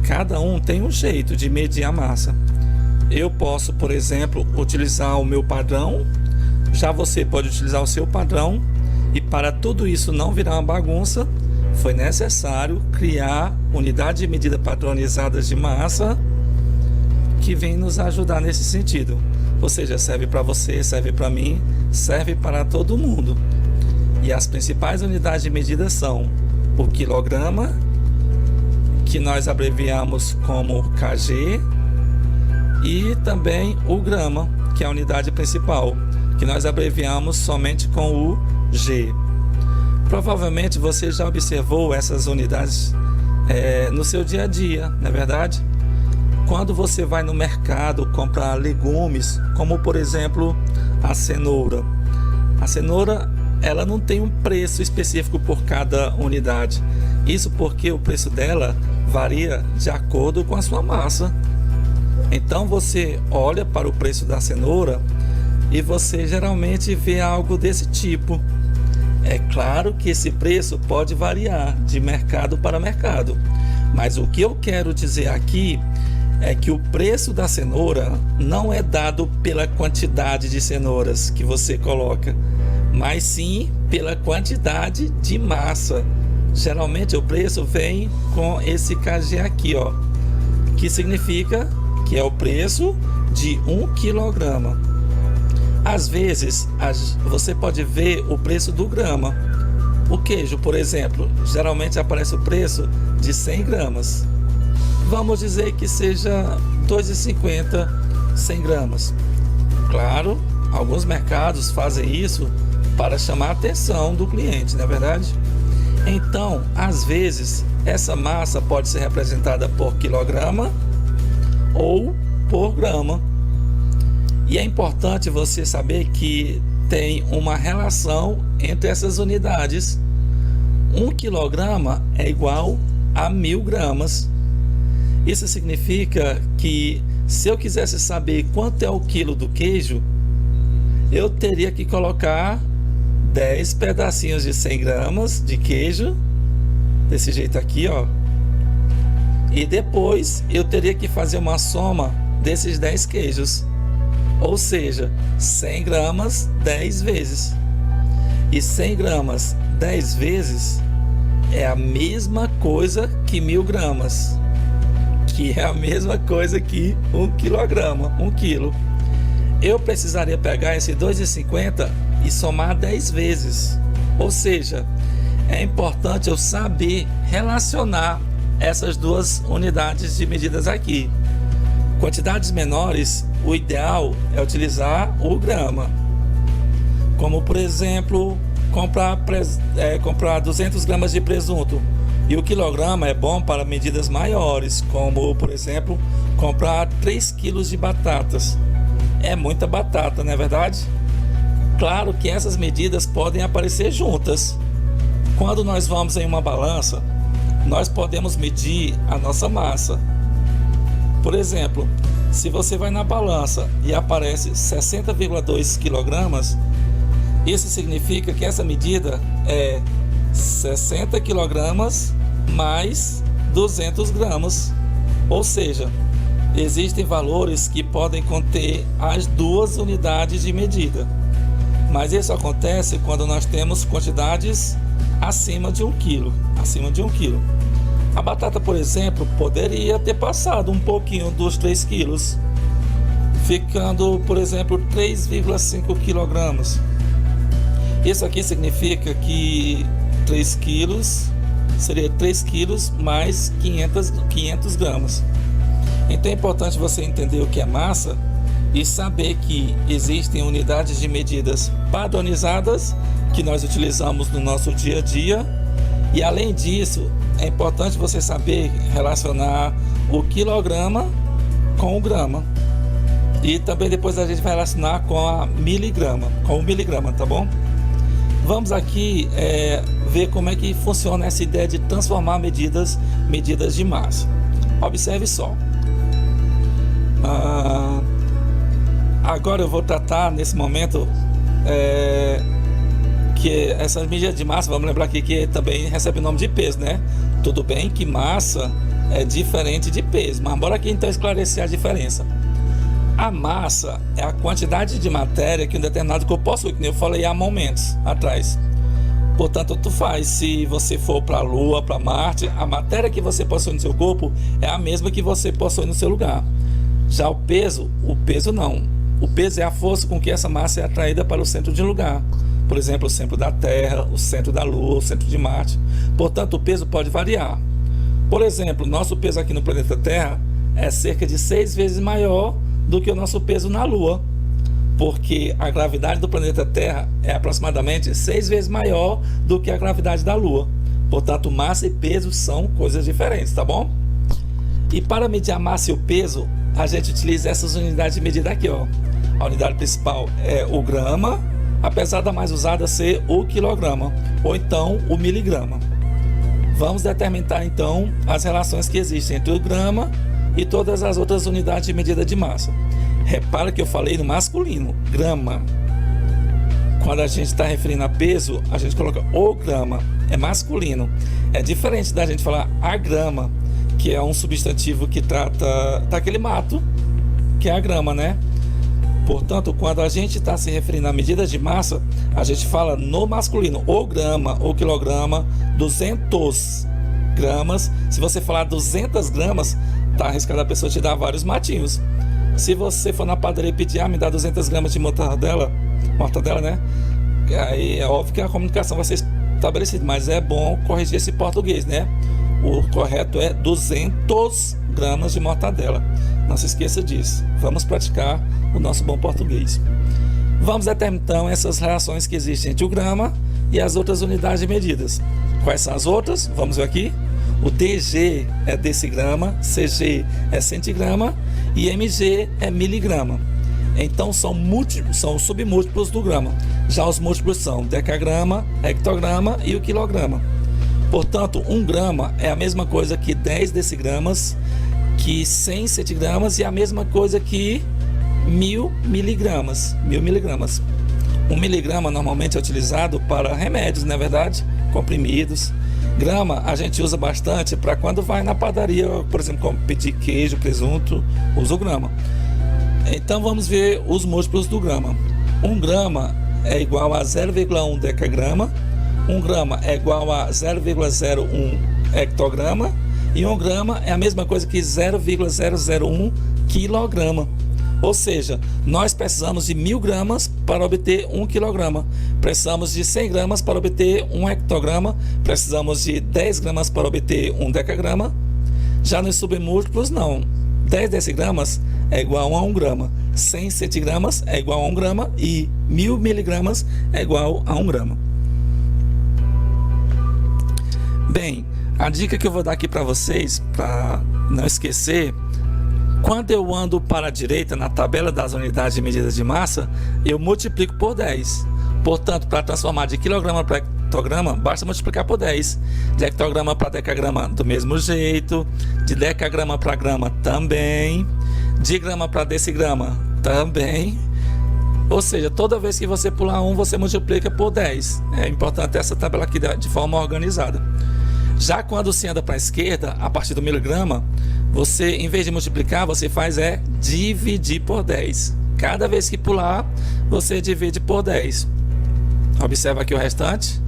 Cada um tem um jeito de medir a massa. Eu posso, por exemplo, utilizar o meu padrão, já você pode utilizar o seu padrão, e para tudo isso não virar uma bagunça, foi necessário criar unidades de medida padronizadas de massa que vem nos ajudar nesse sentido. Ou seja, serve para você, serve para mim, serve para todo mundo. E as principais unidades de medida são o quilograma, que nós abreviamos como kg, e também o grama, que é a unidade principal, que nós abreviamos somente com o G. Provavelmente você já observou essas unidades no seu dia a dia, não é verdade? Quando você vai no mercado comprar legumes, como por exemplo a cenoura. A cenoura, ela não tem um preço específico por cada unidade. Isso porque o preço dela varia de acordo com a sua massa. Então você olha para o preço da cenoura e você geralmente vê algo desse tipo. É claro que esse preço pode variar de mercado para mercado, mas o que eu quero dizer aqui é que o preço da cenoura não é dado pela quantidade de cenouras que você coloca, mas sim pela quantidade de massa. Geralmente o preço vem com esse kg aqui, ó, que significa que é o preço de 1 quilograma. Às vezes você pode ver o preço do grama. O queijo, por exemplo, geralmente aparece o preço de 100 gramas. Vamos dizer que seja R$ 2,50 100 gramas. Claro, alguns mercados fazem isso para chamar a atenção do cliente, não é verdade? Então, às vezes, essa massa pode ser representada por quilograma ou por grama. E é importante você saber que tem uma relação entre essas unidades. 1 quilograma é igual a 1000 gramas. Isso significa que se eu quisesse saber quanto é o quilo do queijo, eu teria que colocar 10 pedacinhos de 100 gramas de queijo, desse jeito aqui, ó. E depois eu teria que fazer uma soma desses 10 queijos. Ou seja, 100 gramas 10 vezes. E 100 gramas 10 vezes é a mesma coisa que 1000 gramas. Que é a mesma coisa que 1 quilograma, 1 quilo. Eu precisaria pegar esse 2,50 e somar 10 vezes. Ou seja, é importante eu saber relacionar essas duas unidades de medidas aqui. Quantidades menores, o ideal é utilizar o grama. Como, por exemplo, comprar 200 gramas de presunto. E o quilograma é bom para medidas maiores, como, por exemplo, comprar 3 quilos de batatas. É muita batata, não é verdade? Claro que essas medidas podem aparecer juntas. Quando nós vamos em uma balança, nós podemos medir a nossa massa. Por exemplo, se você vai na balança e aparece 60,2 kg, isso significa que essa medida é 60 kg mais 200 gramas. Ou seja, existem valores que podem conter as duas unidades de medida. Mas isso acontece quando nós temos quantidades acima de 1 kg. A batata, por exemplo, poderia ter passado um pouquinho dos 3 quilos, ficando, por exemplo, 3,5 kg. Isso aqui significa que 3 quilos seria 3 quilos mais 500 gramas. Então é importante você entender o que é massa e saber que existem unidades de medidas padronizadas que nós utilizamos no nosso dia a dia. E além disso, é importante você saber relacionar o quilograma com o grama. E também depois a gente vai relacionar com o miligrama, tá bom? Vamos aqui ver como é que funciona essa ideia de transformar medidas de massa. Observe só. Agora eu vou tratar nesse momento que essas medidas de massa, vamos lembrar aqui que também recebe o nome de peso, né? Tudo bem que massa é diferente de peso, mas bora aqui então esclarecer a diferença. A massa é a quantidade de matéria que um determinado corpo possui, que eu falei há momentos atrás. Portanto, tu faz, se você for para a Lua, para Marte, a matéria que você possui no seu corpo é a mesma que você possui no seu lugar. Já o peso não. O peso é a força com que essa massa é atraída para o centro de um lugar. Por exemplo, o centro da Terra, o centro da Lua, o centro de Marte. Portanto, o peso pode variar. Por exemplo, nosso peso aqui no planeta Terra é cerca de 6 vezes maior do que o nosso peso na Lua, porque a gravidade do planeta Terra é aproximadamente 6 vezes maior do que a gravidade da Lua. Portanto, massa e peso são coisas diferentes, tá bom? E para medir a massa e o peso, a gente utiliza essas unidades de medida aqui, ó. A unidade principal é o grama, apesar da mais usada ser o quilograma, ou então o miligrama. Vamos determinar então as relações que existem entre o grama e todas as outras unidades de medida de massa. Repara que eu falei no masculino, grama. Quando a gente está referindo a peso, a gente coloca o grama, é masculino. É diferente da gente falar a grama, que é um substantivo que trata daquele mato, que é a grama, né? Portanto, quando a gente está se referindo a medidas de massa, a gente fala no masculino, o grama, o quilograma, 200 gramas. Se você falar 200 gramas, tá arriscado a pessoa te dar vários matinhos. Se você for na padaria e pedir, me dá 200 gramas de mortadela, né? Aí é óbvio que a comunicação vai ser estabelecida, mas é bom corrigir esse português, né? O correto é 200 gramas de mortadela. Não se esqueça disso. Vamos praticar o nosso bom português. Vamos determinar então essas relações que existem entre o grama e as outras unidades de medidas. Quais são as outras? Vamos ver aqui. O DG é decigrama, CG é centigrama e MG é miligrama. Então são submúltiplos do grama. Já os múltiplos são decagrama, hectograma e o quilograma. Portanto, 1 grama é a mesma coisa que 10 decigramas, que 100 centigramas e a mesma coisa que 1000 miligramas. 1 miligrama normalmente é utilizado para remédios, não é verdade? Comprimidos. Grama a gente usa bastante para quando vai na padaria, por exemplo, pedir queijo, presunto, usa o grama. Então vamos ver os múltiplos do grama. 1 grama é igual a 0,1 decagrama, 1 grama é igual a 0,01 hectograma e 1 grama é a mesma coisa que 0,001 quilograma. Ou seja, nós precisamos de 1.000 gramas para obter 1 quilograma. Precisamos de 100 gramas para obter 1 hectograma. Precisamos de 10 gramas para obter 1 decagrama. Já nos submúltiplos, não. 10 decigramas é igual a 1 grama. 100 centigramas é igual a 1 grama. E 1.000 miligramas é igual a 1 grama. Bem, a dica que eu vou dar aqui para vocês, para não esquecer, quando eu ando para a direita na tabela das unidades de medidas de massa, eu multiplico por 10. Portanto, para transformar de quilograma para hectograma, basta multiplicar por 10. De hectograma para decagrama, do mesmo jeito. De decagrama para grama, também. De grama para decigrama, também. Ou seja, toda vez que você pular 1, você multiplica por 10. É importante essa tabela aqui de forma organizada. Já quando se anda para a esquerda, a partir do miligrama, você, em vez de multiplicar, você faz dividir por 10. Cada vez que pular, você divide por 10. Observa aqui o restante.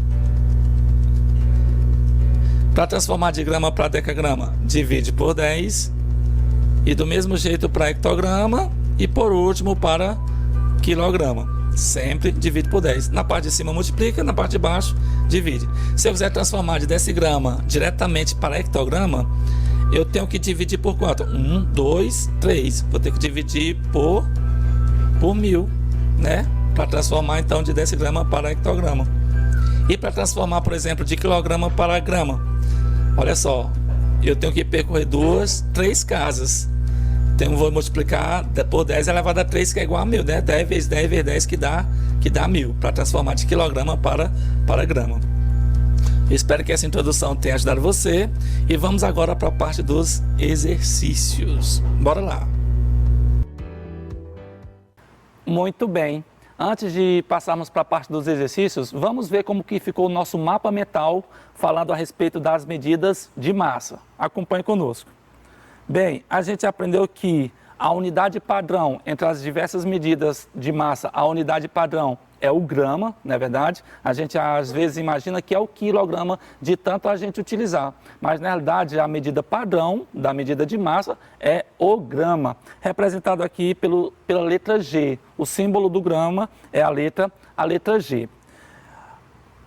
Para transformar de grama para decagrama, divide por 10. E do mesmo jeito para hectograma. E por último para quilograma. Sempre divide por 10. Na parte de cima multiplica, na parte de baixo divide. Se eu quiser transformar de decigrama diretamente para hectograma, eu tenho que dividir por quanto? 1, 2, 3. Vou ter que dividir por 1.000, né? Para transformar então de decigrama para hectograma. E para transformar, por exemplo, de quilograma para grama, olha só, eu tenho que percorrer 3 casas. Então vou multiplicar por 10 elevado a 3, que é igual a 1.000, né? 10 vezes 10 vezes 10 que dá 1.000, para transformar de quilograma para grama. Eu espero que essa introdução tenha ajudado você. E vamos agora para a parte dos exercícios. Bora lá! Muito bem. Antes de passarmos para a parte dos exercícios, vamos ver como que ficou o nosso mapa mental falando a respeito das medidas de massa. Acompanhe conosco. Bem, a gente aprendeu que a unidade padrão entre as diversas medidas de massa, a unidade padrão é o grama, não é verdade? A gente às vezes imagina que é o quilograma de tanto a gente utilizar, mas na realidade a medida padrão da medida de massa é o grama, representado aqui pela letra G. O símbolo do grama é a letra G.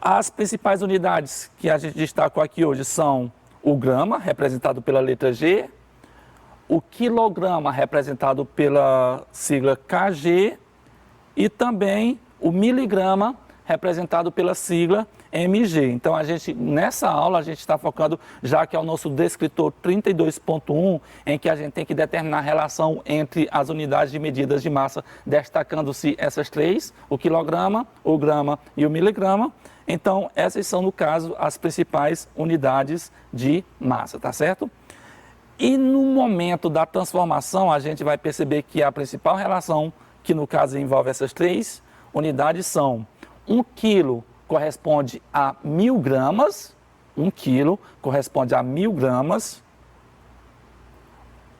As principais unidades que a gente destacou aqui hoje são o grama, representado pela letra G, o quilograma, representado pela sigla KG, e também o miligrama, representado pela sigla MG. Então, nessa aula, a gente está focando, já que é o nosso descritor 32.1, em que a gente tem que determinar a relação entre as unidades de medidas de massa, destacando-se essas 3, o quilograma, o grama e o miligrama. Então, essas são, no caso, as principais unidades de massa, tá certo? E no momento da transformação, a gente vai perceber que a principal relação, que no caso envolve essas 3 unidades, são 1 quilo corresponde a 1.000 gramas, 1 quilo corresponde a 1.000 gramas,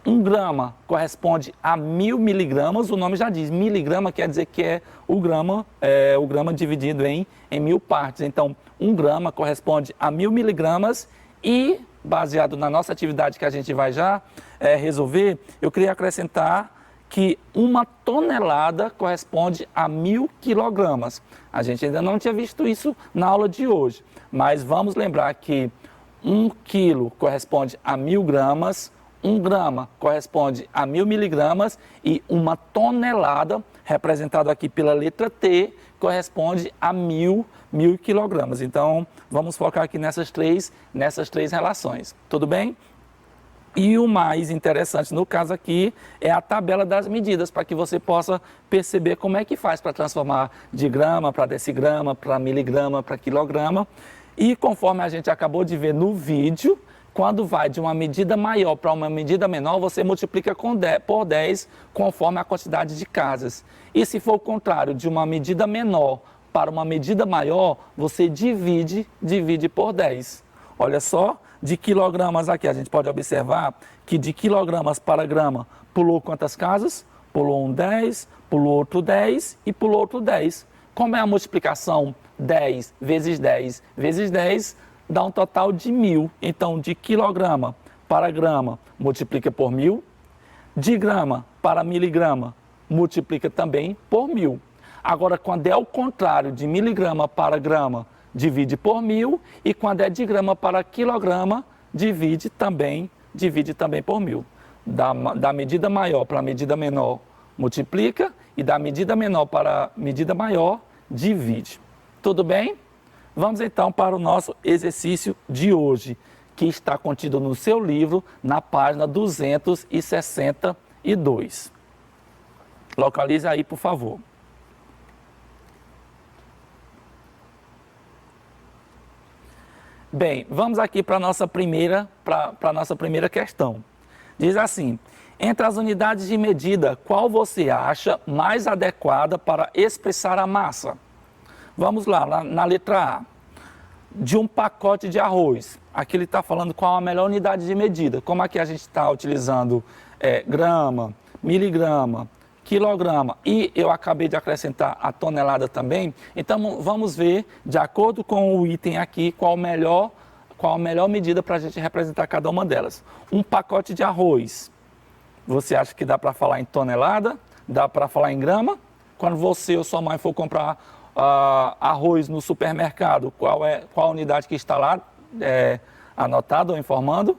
1 grama corresponde a 1.000 miligramas, o nome já diz, miligrama quer dizer que é o grama dividido em 1.000 partes. Então, 1 grama corresponde a 1.000 miligramas e, baseado na nossa atividade que a gente vai já resolver, eu queria acrescentar que 1 tonelada corresponde a 1.000 quilogramas. A gente ainda não tinha visto isso na aula de hoje, mas vamos lembrar que 1 quilo corresponde a 1.000 gramas, 1 grama corresponde a 1.000 miligramas e 1 tonelada, representado aqui pela letra T, corresponde a 1.000 quilogramas. Então, vamos focar aqui nessas três relações. Tudo bem? E o mais interessante no caso aqui é a tabela das medidas, para que você possa perceber como é que faz para transformar de grama para decigrama, para miligrama, para quilograma. E conforme a gente acabou de ver no vídeo, quando vai de uma medida maior para uma medida menor, você multiplica por 10 conforme a quantidade de casas. E se for o contrário, de uma medida menor para uma medida maior, você divide por 10. Olha só, de quilogramas aqui, a gente pode observar que de quilogramas para grama pulou quantas casas? Pulou um 10, pulou outro 10 e pulou outro 10. Como é a multiplicação 10 vezes 10 vezes 10, dá um total de 1.000. Então, de quilograma para grama, multiplica por 1.000. De grama para miligrama, multiplica também por 1000. Agora, quando é o contrário, de miligrama para grama, divide por 1000, e quando é de grama para quilograma, divide também por 1000. Da medida maior para a medida menor, multiplica, e da medida menor para a medida maior, divide. Tudo bem? Vamos então para o nosso exercício de hoje, que está contido no seu livro, na página 262. Localize aí, por favor. Bem, vamos aqui para a nossa primeira questão. Diz assim: entre as unidades de medida, qual você acha mais adequada para expressar a massa? Vamos lá, na letra A. De um pacote de arroz. Aqui ele está falando qual a melhor unidade de medida. Como aqui a gente está utilizando grama, miligrama, quilograma, e eu acabei de acrescentar a tonelada também, então vamos ver, de acordo com o item aqui, qual a melhor medida para a gente representar cada uma delas. Um pacote de arroz, você acha que dá para falar em tonelada? Dá para falar em grama? Quando você ou sua mãe for comprar arroz no supermercado, qual a unidade que está lá anotado ou informando?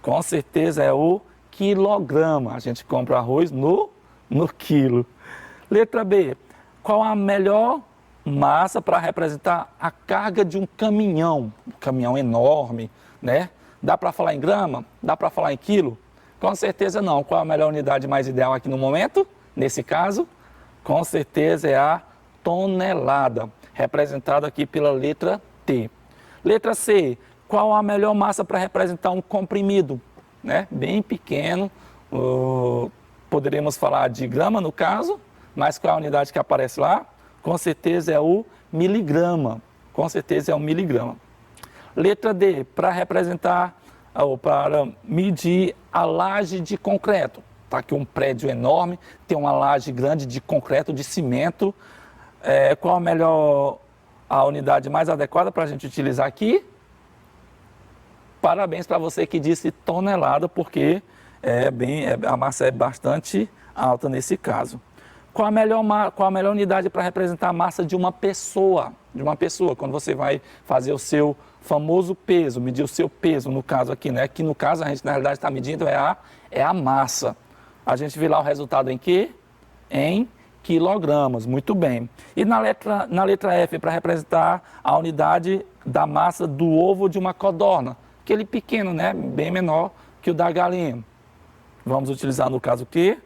Com certeza é o quilograma. A gente compra arroz no quilo. Letra B. Qual a melhor massa para representar a carga de um caminhão? Um caminhão enorme, né? Dá para falar em grama? Dá para falar em quilo? Com certeza não. Qual a melhor unidade mais ideal aqui no momento? Nesse caso, com certeza é a tonelada, representada aqui pela letra T. Letra C. Qual a melhor massa para representar um comprimido? Né? Bem pequeno. Poderíamos falar de grama no caso, mas qual é a unidade que aparece lá? Com certeza é o miligrama. Com certeza é o miligrama. Letra D, para representar ou para medir a laje de concreto. Está aqui um prédio enorme, tem uma laje grande de concreto, de cimento. Qual a unidade mais adequada para a gente utilizar aqui? Parabéns para você que disse tonelada, porque a massa é bastante alta nesse caso. Qual a melhor unidade para representar a massa de uma pessoa? Quando você vai fazer o seu famoso peso, medir o seu peso, no caso aqui, né? Que no caso a gente na realidade está medindo é a massa. A gente vê lá o resultado em quê? Em quilogramas, muito bem. E na letra F, para representar a unidade da massa do ovo de uma codorna. Aquele pequeno, né? Bem menor que o da galinha. Vamos utilizar no caso o quê?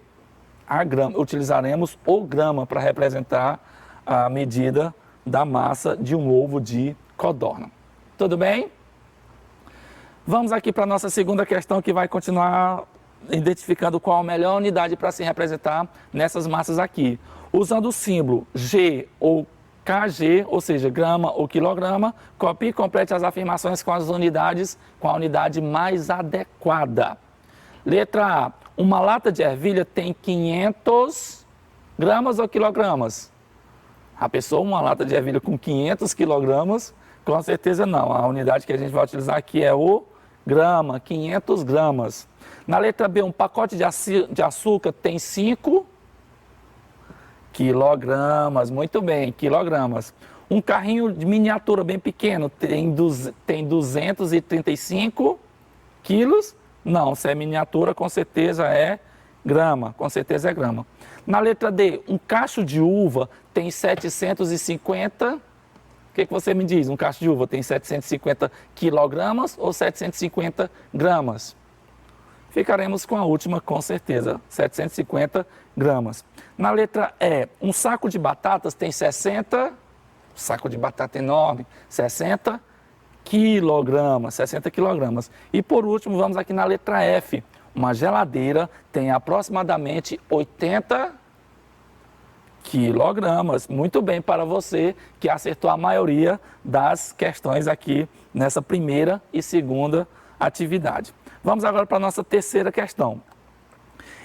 A grama. Utilizaremos o grama para representar a medida da massa de um ovo de codorna. Tudo bem? Vamos aqui para a nossa segunda questão, que vai continuar identificando qual a melhor unidade para se representar nessas massas aqui. Usando o símbolo G ou KG, ou seja, grama ou quilograma, copie e complete as afirmações com a unidade mais adequada. Letra A. Uma lata de ervilha tem 500 gramas ou quilogramas? A pessoa, uma lata de ervilha com 500 quilogramas? Com certeza não. A unidade que a gente vai utilizar aqui é o grama, 500 gramas. Na letra B, um pacote de açúcar tem 5 quilogramas. Muito bem, quilogramas. Um carrinho de miniatura bem pequeno tem 235 quilos? Não, se é miniatura, com certeza é grama. Com certeza é grama. Na letra D, um cacho de uva tem 750. O que você me diz? Um cacho de uva tem 750 quilogramas ou 750 gramas? Ficaremos com a última, com certeza, 750 gramas. Na letra E, um saco de batatas tem 60, saco de batata enorme, 60 quilogramas, 60 quilogramas. E por último, vamos aqui na letra F, uma geladeira tem aproximadamente 80 quilogramas. Muito bem para você que acertou a maioria das questões aqui nessa primeira e segunda atividade. Vamos agora para a nossa terceira questão.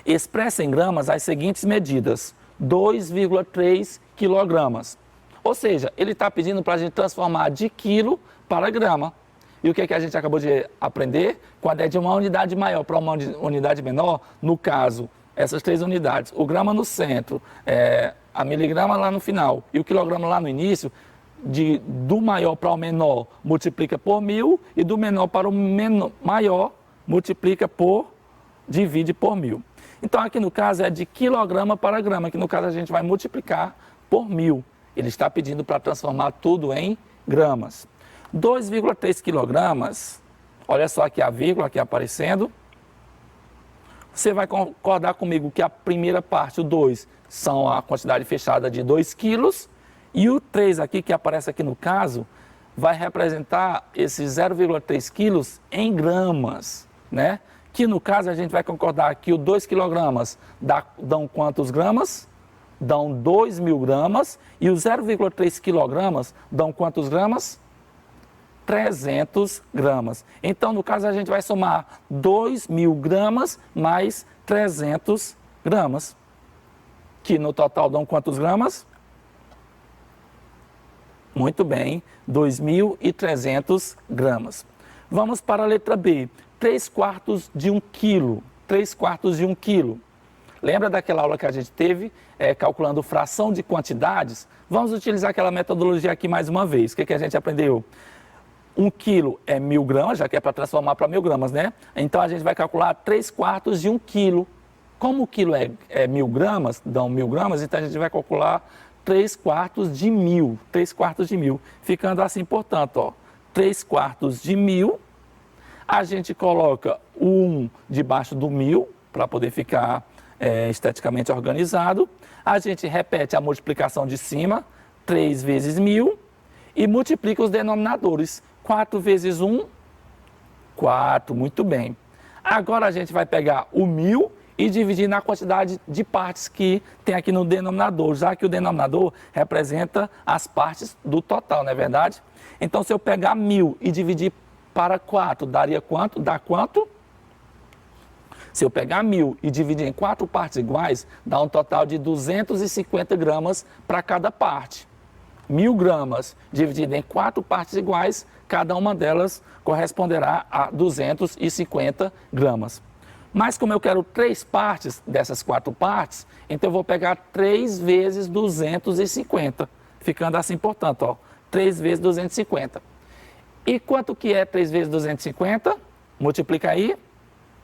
Expressa em gramas as seguintes medidas: 2,3 quilogramas. Ou seja, ele está pedindo para a gente transformar de quilo para grama. E o que a gente acabou de aprender? Quando é de uma unidade maior para uma unidade menor, no caso essas 3 unidades, o grama no centro, a miligrama lá no final e o quilograma lá no início, do maior para o menor multiplica por 1000 e do menor para o maior multiplica divide por 1000. Então aqui no caso é de quilograma para grama, que no caso a gente vai multiplicar por 1000. Ele está pedindo para transformar tudo em gramas. 2,3 quilogramas, olha só aqui a vírgula aqui aparecendo. Você vai concordar comigo que a primeira parte, o 2, são a quantidade fechada de 2 quilos. E o 3 aqui, que aparece aqui no caso, vai representar esses 0,3 quilos em gramas, né? Que no caso a gente vai concordar que o 2 quilogramas dão quantos gramas? Dão 2.000 gramas. E os 0,3 quilogramas dão quantos gramas? 300 gramas. Então, no caso, a gente vai somar 2.000 gramas mais 300 gramas. Que no total dão quantos gramas? Muito bem, 2.300 gramas. Vamos para a letra B. 3/4 de 1 quilo. 3/4 de 1 quilo. Lembra daquela aula que a gente teve, calculando fração de quantidades? Vamos utilizar aquela metodologia aqui mais uma vez. O que a gente aprendeu? 1 quilo é 1.000 gramas, já que é para transformar para 1.000 gramas, né? Então, a gente vai calcular 3/4 de 1 quilo. Como o quilo é 1.000 gramas, dão 1.000 gramas, então a gente vai calcular 3/4 de 1.000. 3/4 de 1.000. Ficando assim, portanto, ó, 3/4 de 1.000. A gente coloca o 1 debaixo do 1.000, para poder ficar esteticamente organizado. A gente repete a multiplicação de cima, 3 vezes 1.000, e multiplica os denominadores. 4 vezes 1, 4, muito bem. Agora a gente vai pegar o 1.000 e dividir na quantidade de partes que tem aqui no denominador, já que o denominador representa as partes do total, não é verdade? Então, se eu pegar 1.000 e dividir para 4, daria quanto? Dá quanto? Se eu pegar 1.000 e dividir em 4 partes iguais, dá um total de 250 gramas para cada parte. 1.000 gramas dividido em 4 partes iguais, cada uma delas corresponderá a 250 gramas. Mas como eu quero 3 partes dessas 4 partes, então eu vou pegar 3 vezes 250, ficando assim, portanto, ó, 3 vezes 250. E quanto que é 3 vezes 250? Multiplica aí,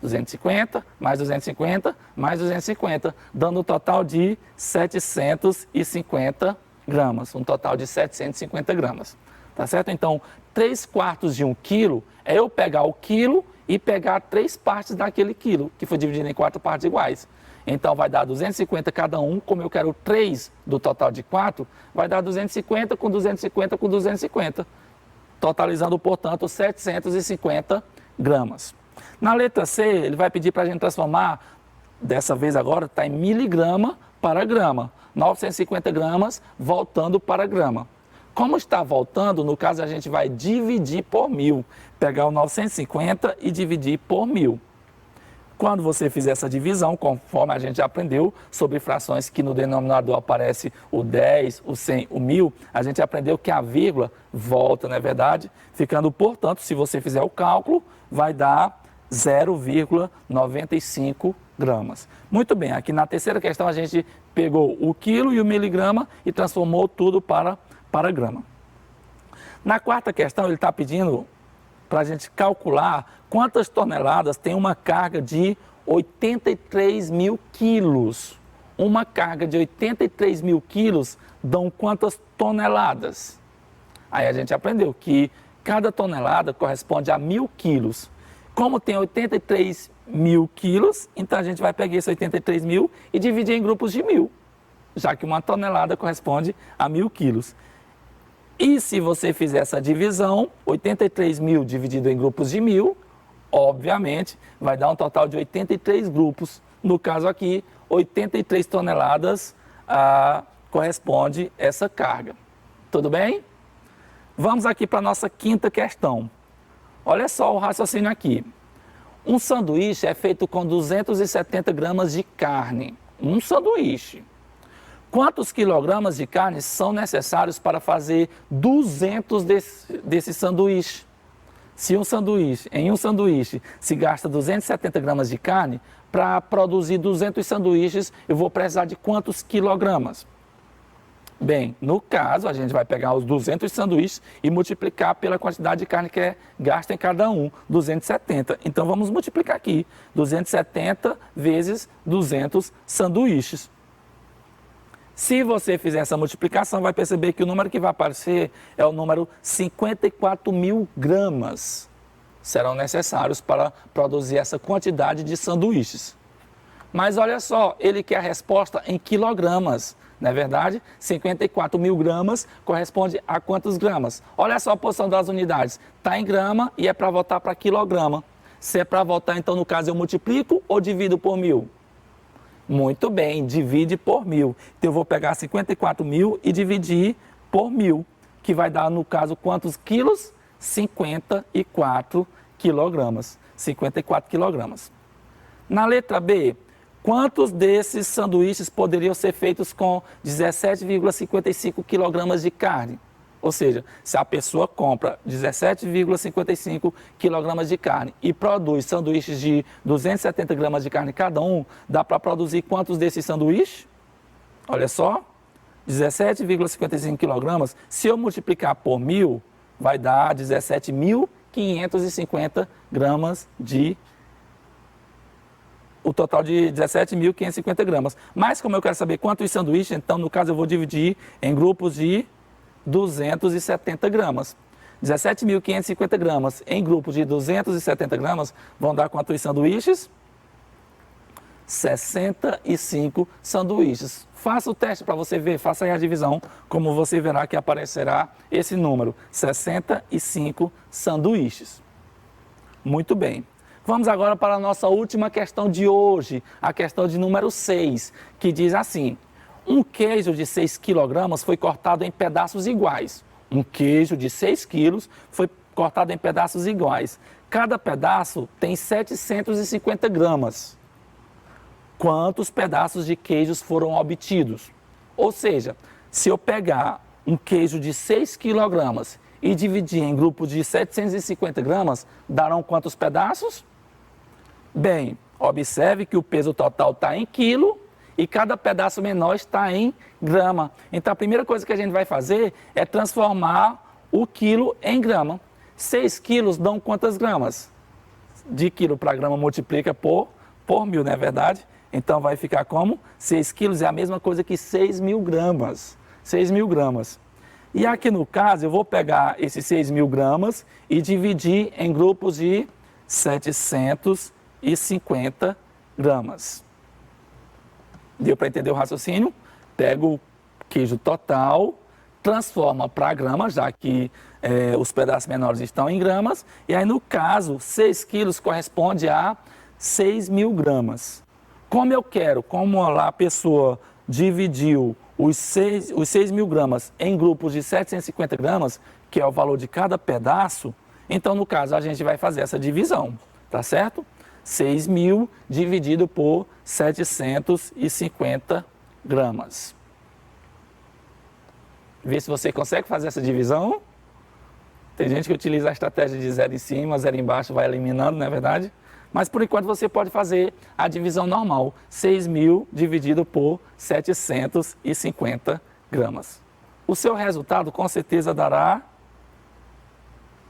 250, mais 250, mais 250, dando um total de 750 gramas, um total de 750 gramas, tá certo? Então, 3/4 de 1 quilo é eu pegar o quilo e pegar 3 partes daquele quilo, que foi dividido em 4 partes iguais. Então, vai dar 250 cada um, como eu quero 3 do total de 4, vai dar 250 com 250 com 250, totalizando, portanto, 750 gramas. Na letra C, ele vai pedir para a gente transformar, dessa vez agora, está em miligrama para grama. 950 gramas voltando para grama. Como está voltando, no caso a gente vai dividir por 1.000. Pegar o 950 e dividir por 1.000. Quando você fizer essa divisão, conforme a gente já aprendeu sobre frações que no denominador aparece o 10, o 100, o 1.000, a gente aprendeu que a vírgula volta, não é verdade? Ficando, portanto, se você fizer o cálculo, vai dar 0,95 gramas. Muito bem, aqui na terceira questão a gente pegou o quilo e o miligrama e transformou tudo para grama. Na quarta questão ele está pedindo para a gente calcular quantas toneladas tem uma carga de 83.000 quilos. Uma carga de 83.000 quilos dão quantas toneladas? Aí a gente aprendeu que cada tonelada corresponde a 1.000 quilos. Como tem 83.000 quilos, então a gente vai pegar esse 83.000 e dividir em grupos de 1.000, já que uma tonelada corresponde a 1.000 quilos. E se você fizer essa divisão, 83.000 dividido em grupos de 1.000, obviamente, vai dar um total de 83 grupos. No caso aqui, 83 toneladas corresponde essa carga. Tudo bem? Vamos aqui para a nossa quinta questão. Olha só o raciocínio aqui. Um sanduíche é feito com 270 gramas de carne. Um sanduíche. Quantos quilogramas de carne são necessários para fazer 200 desse sanduíche? Se em um sanduíche se gasta 270 gramas de carne, para produzir 200 sanduíches, eu vou precisar de quantos quilogramas? Bem, no caso, a gente vai pegar os 200 sanduíches e multiplicar pela quantidade de carne que é gasta em cada um, 270. Então, vamos multiplicar aqui, 270 vezes 200 sanduíches. Se você fizer essa multiplicação, vai perceber que o número que vai aparecer é o número 54 mil gramas. Serão necessários para produzir essa quantidade de sanduíches. Mas olha só, ele quer a resposta em quilogramas, não é verdade? 54 mil gramas corresponde a quantos gramas? Olha só a posição das unidades, está em grama e é para voltar para quilograma. Se é para voltar, então no caso eu multiplico ou divido por 1000? Muito bem, divide por 1000. Então eu vou pegar 54 mil e dividir por 1000, que vai dar no caso quantos quilos? 54 quilogramas. 54 quilogramas. Na letra B, quantos desses sanduíches poderiam ser feitos com 17,55 quilogramas de carne? Ou seja, se a pessoa compra 17,55 quilogramas de carne e produz sanduíches de 270 gramas de carne cada um, dá para produzir quantos desses sanduíches? Olha só, 17,55 quilogramas, se eu multiplicar por 1000, vai dar 17.550 gramas de... O total de 17.550 gramas. Mas como eu quero saber quantos sanduíches, então no caso eu vou dividir em grupos de 270 gramas. 17.550 gramas em grupos de 270 gramas vão dar quantos sanduíches? 65 sanduíches. Faça o teste para você ver, faça aí a divisão, como você verá que aparecerá esse número, 65 sanduíches. Muito bem. Vamos agora para a nossa última questão de hoje, a questão de número 6, que diz assim: um queijo de 6 quilogramas foi cortado em pedaços iguais. Um queijo de 6 quilos foi cortado em pedaços iguais. Cada pedaço tem 750 gramas. Quantos pedaços de queijos foram obtidos? Ou seja, se eu pegar um queijo de 6 quilogramas e dividir em grupos de 750 gramas, darão quantos pedaços? Bem, observe que o peso total está em quilo e cada pedaço menor está em grama. Então, a primeira coisa que a gente vai fazer é transformar o quilo em grama. 6 quilos dão quantas gramas? De quilo para grama multiplica por 1000, não é verdade? Então, vai ficar como? 6 quilos é a mesma coisa que 6.000 gramas. 6.000 gramas. E aqui no caso, eu vou pegar esses 6.000 gramas e dividir em grupos de 750 gramas. Deu para entender o raciocínio? Pego o queijo total, transforma para grama, já que os pedaços menores estão em gramas. E aí, no caso, 6 quilos corresponde a 6.000 gramas. Como eu quero, como lá a pessoa dividiu os 6.000 gramas em grupos de 750 gramas, que é o valor de cada pedaço, então, no caso, a gente vai fazer essa divisão, tá certo? 6.000 dividido por 750 gramas. Vê se você consegue fazer essa divisão. Tem gente que utiliza a estratégia de 0 em cima, 0 embaixo, vai eliminando, não é verdade? Mas, por enquanto, você pode fazer a divisão normal. 6.000 dividido por 750 gramas. O seu resultado, com certeza, dará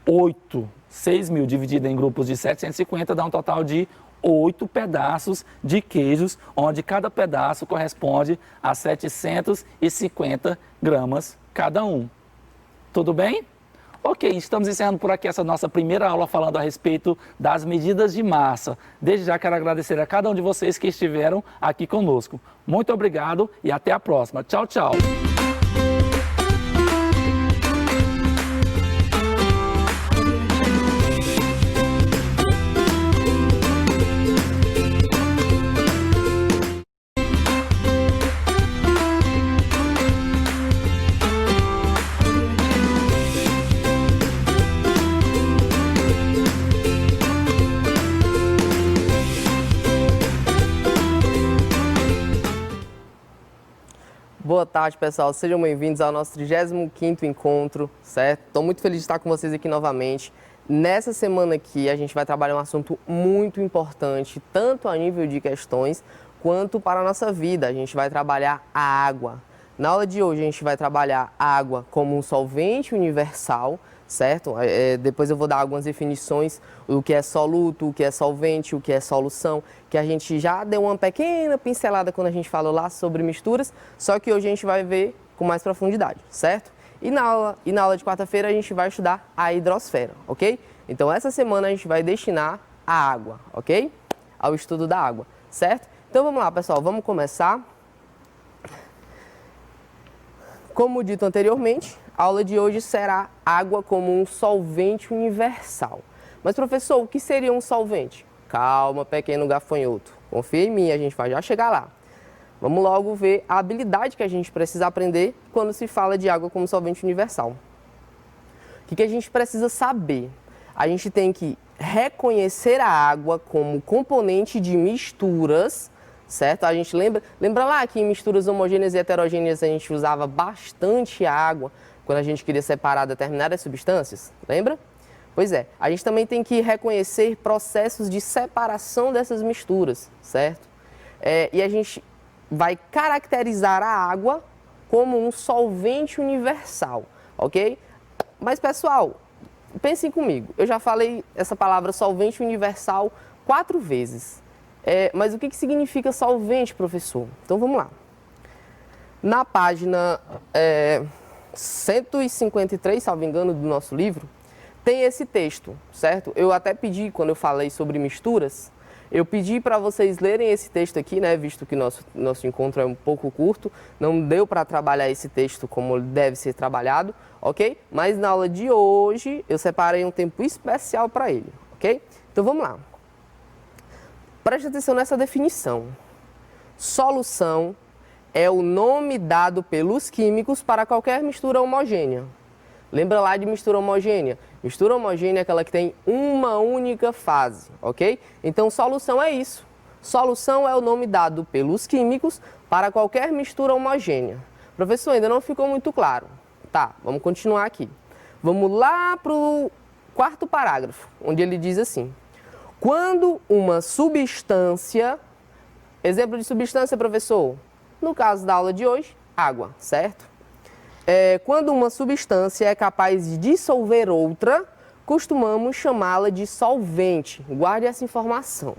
8. 6.000 dividido em grupos de 750 dá um total de 8 pedaços de queijos, onde cada pedaço corresponde a 750 gramas cada um. Tudo bem? Ok, estamos encerrando por aqui essa nossa primeira aula falando a respeito das medidas de massa. Desde já quero agradecer a cada um de vocês que estiveram aqui conosco. Muito obrigado e até a próxima. Tchau, tchau. Boa tarde, pessoal. Sejam bem-vindos ao nosso 35º encontro, certo? Estou muito feliz de estar com vocês aqui novamente. Nessa semana aqui, a gente vai trabalhar um assunto muito importante, tanto a nível de questões, quanto para a nossa vida. A gente vai trabalhar a água. Na aula de hoje, a gente vai trabalhar a água como um solvente universal, certo? Depois eu vou dar algumas definições do que é soluto, o que é solvente, o que é solução, que a gente já deu uma pequena pincelada quando a gente falou lá sobre misturas, só que hoje a gente vai ver com mais profundidade, certo? E na aula de quarta-feira a gente vai estudar a hidrosfera, ok? Então essa semana a gente vai destinar a água, ok? Ao estudo da água, certo? Então vamos lá, pessoal, vamos começar. Como dito anteriormente, a aula de hoje será água como um solvente universal. Mas professor, o que seria um solvente? Calma, pequeno gafanhoto. Confia em mim, a gente vai já chegar lá. Vamos logo ver a habilidade que a gente precisa aprender quando se fala de água como solvente universal. O que a gente precisa saber? A gente tem que reconhecer a água como componente de misturas, certo? A gente lembra lá que em misturas homogêneas e heterogêneas a gente usava bastante água quando a gente queria separar determinadas substâncias? Lembra? Pois é, a gente também tem que reconhecer processos de separação dessas misturas, certo? E a gente vai caracterizar a água como um solvente universal, ok? Mas, pessoal, pensem comigo. Eu já falei essa palavra solvente universal 4 vezes. Mas o que significa solvente, professor? Então, vamos lá. Na página 153, salvo engano, do nosso livro, tem esse texto, certo? Eu até pedi, quando eu falei sobre misturas, eu pedi para vocês lerem esse texto aqui, né, visto que nosso encontro é um pouco curto, não deu para trabalhar esse texto como deve ser trabalhado, ok? Mas na aula de hoje eu separei um tempo especial para ele, ok? Então vamos lá. Preste atenção nessa definição. Solução é o nome dado pelos químicos para qualquer mistura homogênea. Lembra lá de mistura homogênea? Mistura homogênea é aquela que tem uma única fase, ok? Então, solução é isso. Solução é o nome dado pelos químicos para qualquer mistura homogênea. Professor, ainda não ficou muito claro. Tá, vamos continuar aqui. Vamos lá para o 4º parágrafo, onde ele diz assim: quando uma substância... Exemplo de substância, professor? No caso da aula de hoje, água, certo? Quando uma substância é capaz de dissolver outra, costumamos chamá-la de solvente. Guarde essa informação,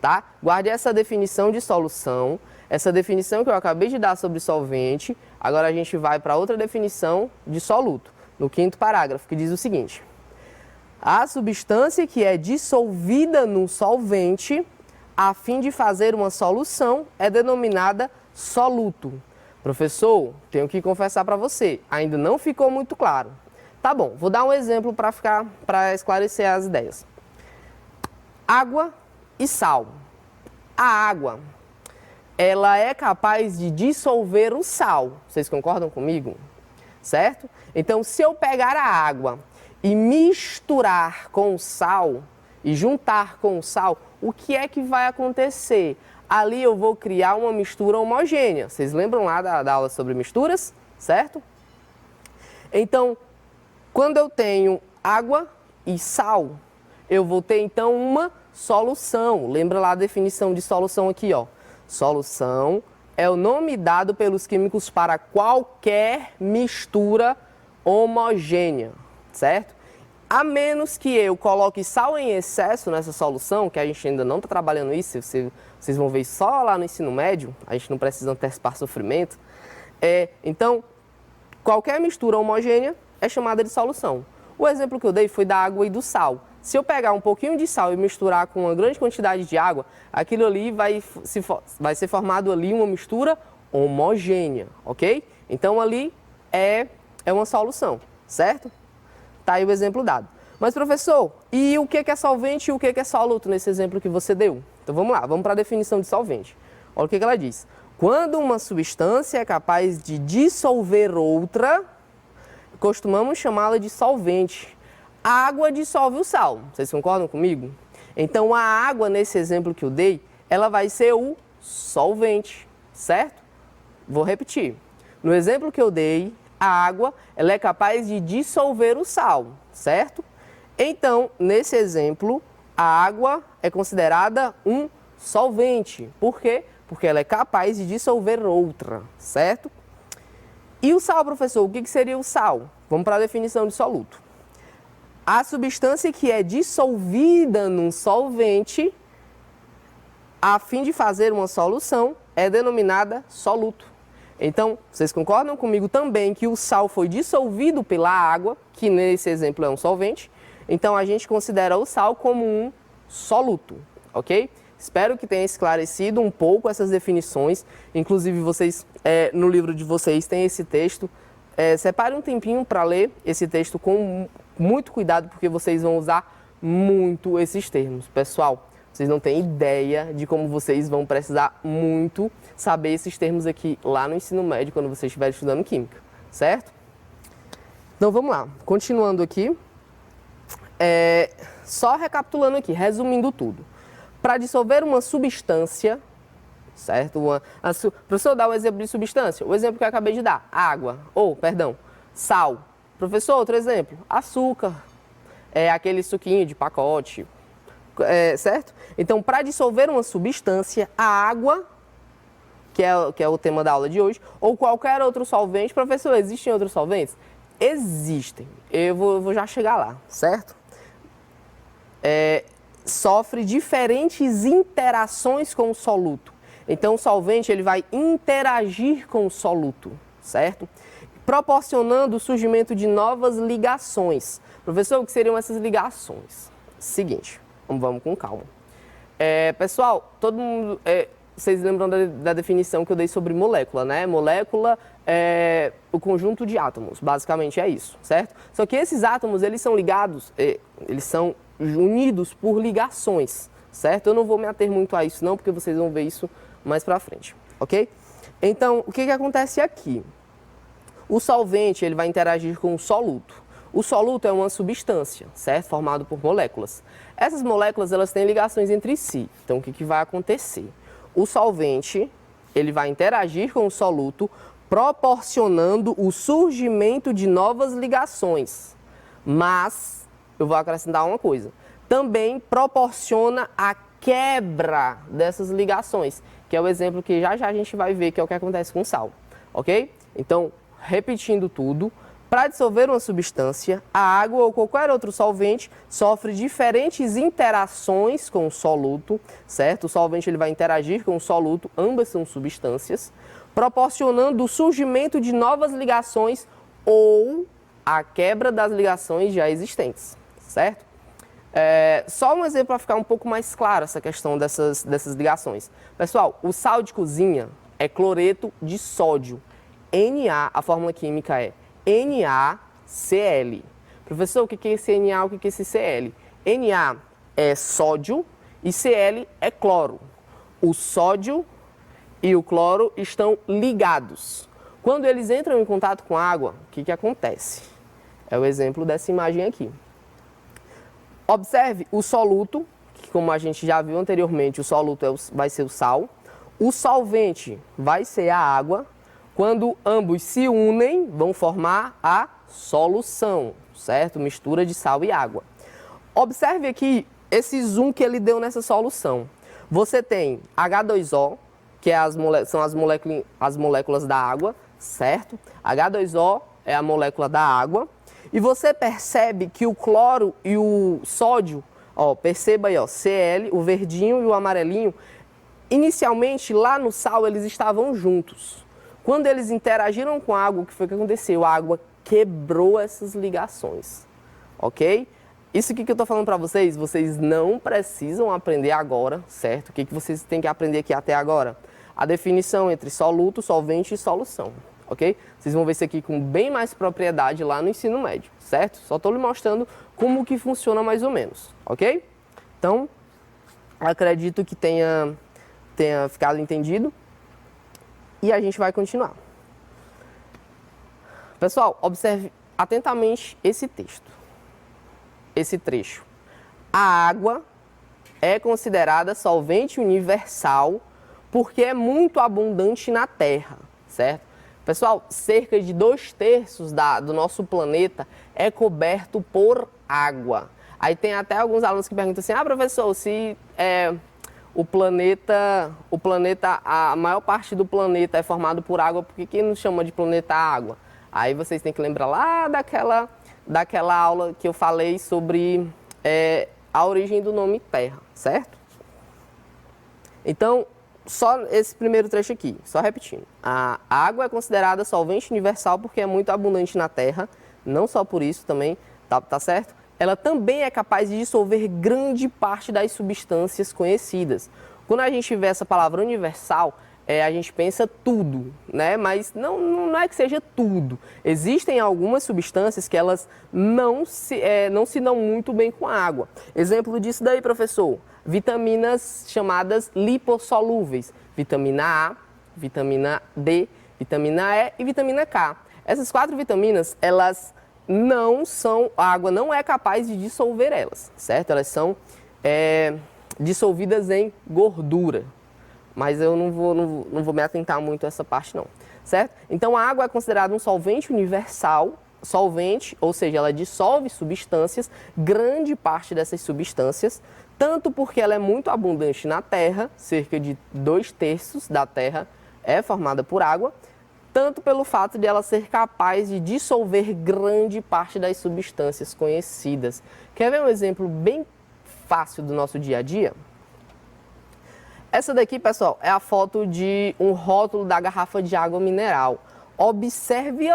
tá? Guarde essa definição de solução, essa definição que eu acabei de dar sobre solvente. Agora a gente vai para outra definição de soluto, no 5º parágrafo, que diz o seguinte: a substância que é dissolvida no solvente, a fim de fazer uma solução, é denominada soluto. Professor, tenho que confessar para você, ainda não ficou muito claro. Tá bom, vou dar um exemplo para esclarecer as ideias. Água e sal. A água, ela é capaz de dissolver o sal. Vocês concordam comigo? Certo? Então, se eu pegar a água e misturar com o sal, e juntar com o sal, o que é que vai acontecer? Ali eu vou criar uma mistura homogênea. Vocês lembram lá da aula sobre misturas, certo? Então, quando eu tenho água e sal, eu vou ter então uma solução. Lembra lá a definição de solução aqui, ó. Solução é o nome dado pelos químicos para qualquer mistura homogênea, certo? A menos que eu coloque sal em excesso nessa solução, que a gente ainda não está trabalhando isso, vocês vão ver só lá no ensino médio, a gente não precisa antecipar sofrimento. Então, qualquer mistura homogênea é chamada de solução. O exemplo que eu dei foi da água e do sal. Se eu pegar um pouquinho de sal e misturar com uma grande quantidade de água, aquilo ali vai ser formado ali uma mistura homogênea, ok? Então, ali é uma solução, certo? Tá aí o exemplo dado. Mas, professor, e o que é solvente e o que é soluto nesse exemplo que você deu? Então, vamos lá, vamos para a definição de solvente. Olha o que ela diz. Quando uma substância é capaz de dissolver outra, costumamos chamá-la de solvente. A água dissolve o sal. Vocês concordam comigo? Então, a água, nesse exemplo que eu dei, ela vai ser o solvente, certo? Vou repetir. No exemplo que eu dei, a água ela é capaz de dissolver o sal, certo? Então, nesse exemplo, a água é considerada um solvente. Por quê? Porque ela é capaz de dissolver outra, certo? E o sal, professor? O que seria o sal? Vamos para a definição de soluto. A substância que é dissolvida num solvente a fim de fazer uma solução é denominada soluto. Então, vocês concordam comigo também que o sal foi dissolvido pela água, que nesse exemplo é um solvente? Então, a gente considera o sal como um soluto, ok? Espero que tenha esclarecido um pouco essas definições. Inclusive, vocês, no livro de vocês, tem esse texto. Separe um tempinho para ler esse texto com muito cuidado, porque vocês vão usar muito esses termos. Pessoal, vocês não têm ideia de como vocês vão precisar muito saber esses termos aqui lá no ensino médio, quando vocês estiverem estudando química, certo? Então, vamos lá. Continuando aqui. Só recapitulando aqui, resumindo tudo. Para dissolver uma substância, certo? Professor, dá um exemplo de substância. O exemplo que eu acabei de dar, água, sal. Professor, outro exemplo, açúcar, aquele suquinho de pacote, certo? Então, para dissolver uma substância, a água, que é o tema da aula de hoje, ou qualquer outro solvente. Professor, existem outros solventes? Existem. Eu vou já chegar lá, certo? Sofre diferentes interações com o soluto. Então, o solvente ele vai interagir com o soluto, certo? Proporcionando o surgimento de novas ligações. Professor, o que seriam essas ligações? Seguinte, vamos com calma. Pessoal, todo mundo... vocês lembram da definição que eu dei sobre molécula, né? Molécula é o conjunto de átomos, basicamente é isso, certo? Só que esses átomos, eles são ligados, eles são unidos por ligações, certo? Eu não vou me ater muito a isso não, porque vocês vão ver isso mais pra frente, ok? Então, o que acontece aqui? O solvente, ele vai interagir com o soluto. O soluto é uma substância, certo? Formado por moléculas. Essas moléculas, elas têm ligações entre si. Então, o que vai acontecer? O solvente, ele vai interagir com o soluto, proporcionando o surgimento de novas ligações. Mas, eu vou acrescentar uma coisa, também proporciona a quebra dessas ligações, que é o exemplo que já a gente vai ver, que é o que acontece com o sal, ok? Então, repetindo tudo, para dissolver uma substância, a água ou qualquer outro solvente sofre diferentes interações com o soluto, certo? O solvente ele vai interagir com o soluto, ambas são substâncias, proporcionando o surgimento de novas ligações ou a quebra das ligações já existentes, certo? Só um exemplo para ficar um pouco mais claro essa questão dessas ligações. Pessoal, o sal de cozinha é cloreto de sódio. Na, a fórmula química é NaCl. Professor, o que é esse Na, o que é esse Cl? Na é sódio e Cl é cloro. O sódio e o cloro estão ligados. Quando eles entram em contato com a água, o que acontece? É o exemplo dessa imagem aqui. Observe o soluto, que como a gente já viu anteriormente, o soluto vai ser o sal. O solvente vai ser a água. Quando ambos se unem, vão formar a solução, certo? Mistura de sal e água. Observe aqui esse zoom que ele deu nessa solução. Você tem H2O, que são as moléculas da água, certo? H2O é a molécula da água. E você percebe que o cloro e o sódio, perceba aí, Cl, o verdinho e o amarelinho, inicialmente lá no sal eles estavam juntos. Quando eles interagiram com a água, o que foi que aconteceu? A água quebrou essas ligações, ok? Isso aqui que eu estou falando para vocês não precisam aprender agora, certo? O que vocês têm que aprender aqui até agora? A definição entre soluto, solvente e solução, ok? Vocês vão ver isso aqui com bem mais propriedade lá no ensino médio, certo? Só estou lhe mostrando como que funciona mais ou menos, ok? Então, acredito que tenha ficado entendido. E a gente vai continuar. Pessoal, observe atentamente esse texto, esse trecho. A água é considerada solvente universal porque é muito abundante na Terra, certo? Pessoal, cerca de 2/3 do nosso planeta é coberto por água. Aí tem até alguns alunos que perguntam assim, professor, se a maior parte do planeta é formado por água, por que não chama de planeta água? Aí vocês têm que lembrar lá daquela aula que eu falei sobre a origem do nome Terra, certo? Então, só esse primeiro trecho aqui, só repetindo. A água é considerada solvente universal porque é muito abundante na Terra, não só por isso também, tá certo? Ela também é capaz de dissolver grande parte das substâncias conhecidas. Quando a gente vê essa palavra universal, a gente pensa tudo, né? Mas não é que seja tudo. Existem algumas substâncias que elas não se dão muito bem com a água. Exemplo disso daí, professor, vitaminas chamadas lipossolúveis. Vitamina A, vitamina D, vitamina E e vitamina K. Essas 4 vitaminas, elas a água não é capaz de dissolver elas, certo? Elas são dissolvidas em gordura. Mas eu não vou me atentar muito a essa parte não, certo? Então a água é considerada um solvente universal, ou seja, ela dissolve substâncias, grande parte dessas substâncias, tanto porque ela é muito abundante na Terra, cerca de 2/3 da Terra é formada por água, tanto pelo fato de ela ser capaz de dissolver grande parte das substâncias conhecidas. Quer ver um exemplo bem fácil do nosso dia a dia? Essa daqui, pessoal, é a foto de um rótulo da garrafa de água mineral. Observe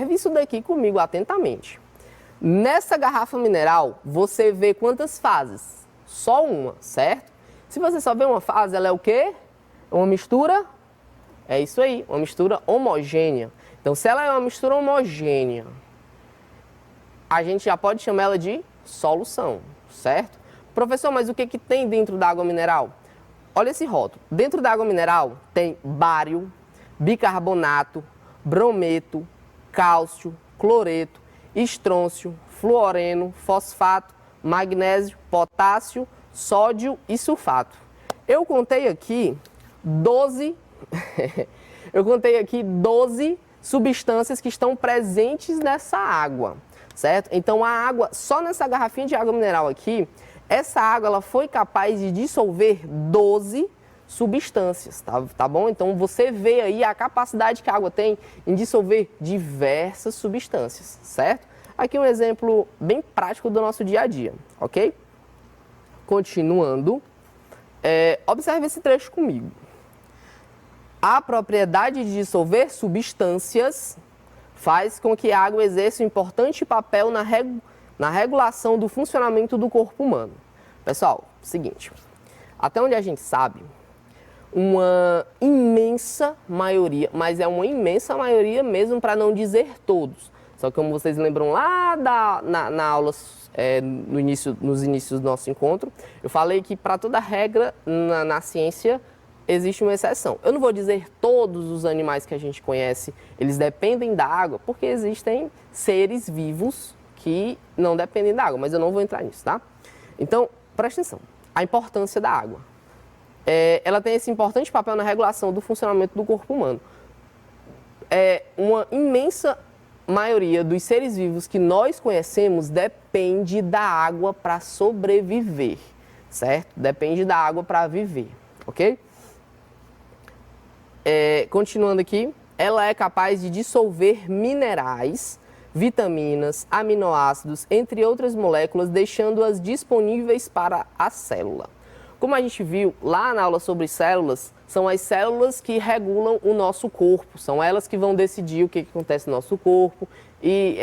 isso daqui comigo atentamente. Nessa garrafa mineral, você vê quantas fases? Só uma, certo? Se você só vê uma fase, ela é o quê? Uma mistura? É isso aí, uma mistura homogênea. Então, se ela é uma mistura homogênea, a gente já pode chamar ela de solução, certo? Professor, mas o que tem dentro da água mineral? Olha esse rótulo. Dentro da água mineral tem bário, bicarbonato, brometo, cálcio, cloreto, estrôncio, fluoreno, fosfato, magnésio, potássio, sódio e sulfato. Eu contei aqui 12 substâncias que estão presentes nessa água, certo? Então a água, só nessa garrafinha de água mineral aqui, essa água ela foi capaz de dissolver 12 substâncias, tá bom? Então você vê aí a capacidade que a água tem em dissolver diversas substâncias, certo? Aqui um exemplo bem prático do nosso dia a dia, ok? Continuando, observe esse trecho comigo. A propriedade de dissolver substâncias faz com que a água exerça um importante papel na regulação do funcionamento do corpo humano. Pessoal, seguinte, até onde a gente sabe, uma imensa maioria, mas é uma imensa maioria mesmo, para não dizer todos. Só que como vocês lembram lá na aula, nos inícios do nosso encontro, eu falei que para toda regra na ciência existe uma exceção. Eu não vou dizer todos os animais que a gente conhece, eles dependem da água, porque existem seres vivos que não dependem da água, mas eu não vou entrar nisso, tá? Então, presta atenção, a importância da água. Ela tem esse importante papel na regulação do funcionamento do corpo humano. Uma imensa maioria dos seres vivos que nós conhecemos depende da água para sobreviver, certo? Depende da água para viver, ok? Continuando aqui, ela é capaz de dissolver minerais, vitaminas, aminoácidos, entre outras moléculas, deixando-as disponíveis para a célula. Como a gente viu lá na aula sobre células, são as células que regulam o nosso corpo, são elas que vão decidir o que acontece no nosso corpo e,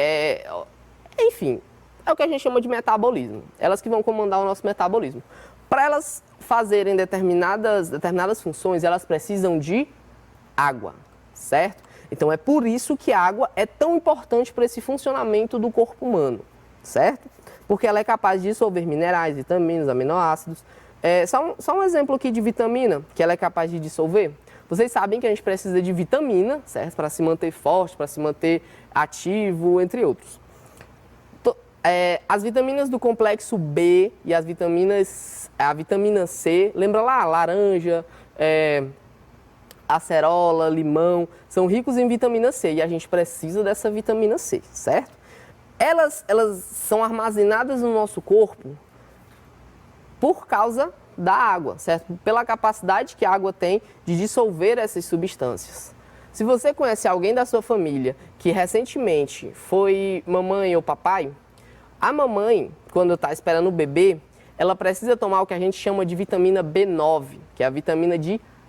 enfim, é o que a gente chama de metabolismo, elas que vão comandar o nosso metabolismo. Para elas fazerem determinadas funções, elas precisam de água, certo? Então é por isso que a água é tão importante para esse funcionamento do corpo humano, certo? Porque ela é capaz de dissolver minerais, vitaminas, aminoácidos. Só um exemplo aqui de vitamina que ela é capaz de dissolver. Vocês sabem que a gente precisa de vitamina, certo? Para se manter forte, para se manter ativo, entre outros. As vitaminas do complexo B e a vitamina C, lembra lá? Laranja, acerola, limão, são ricos em vitamina C e a gente precisa dessa vitamina C, certo? elas são armazenadas no nosso corpo por causa da água, certo? Pela capacidade que a água tem de dissolver essas substâncias. Se você conhece alguém da sua família que recentemente foi mamãe ou papai, a mamãe, quando está esperando o bebê, ela precisa tomar o que a gente chama de vitamina B9, que é a vitamina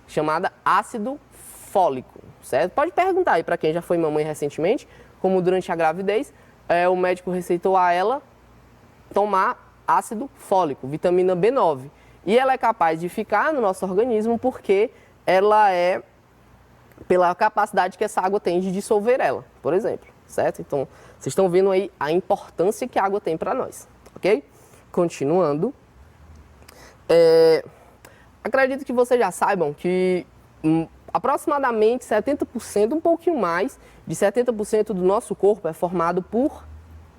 chamada ácido fólico, certo? Pode perguntar aí para quem já foi mamãe recentemente, como durante a gravidez, o médico receitou a ela tomar ácido fólico, vitamina B9. E ela é capaz de ficar no nosso organismo porque ela é pela capacidade que essa água tem de dissolver ela, por exemplo, certo? Então, vocês estão vendo aí a importância que a água tem para nós, ok? Continuando. Acredito que vocês já saibam que aproximadamente 70%, um pouquinho mais de 70% do nosso corpo é formado por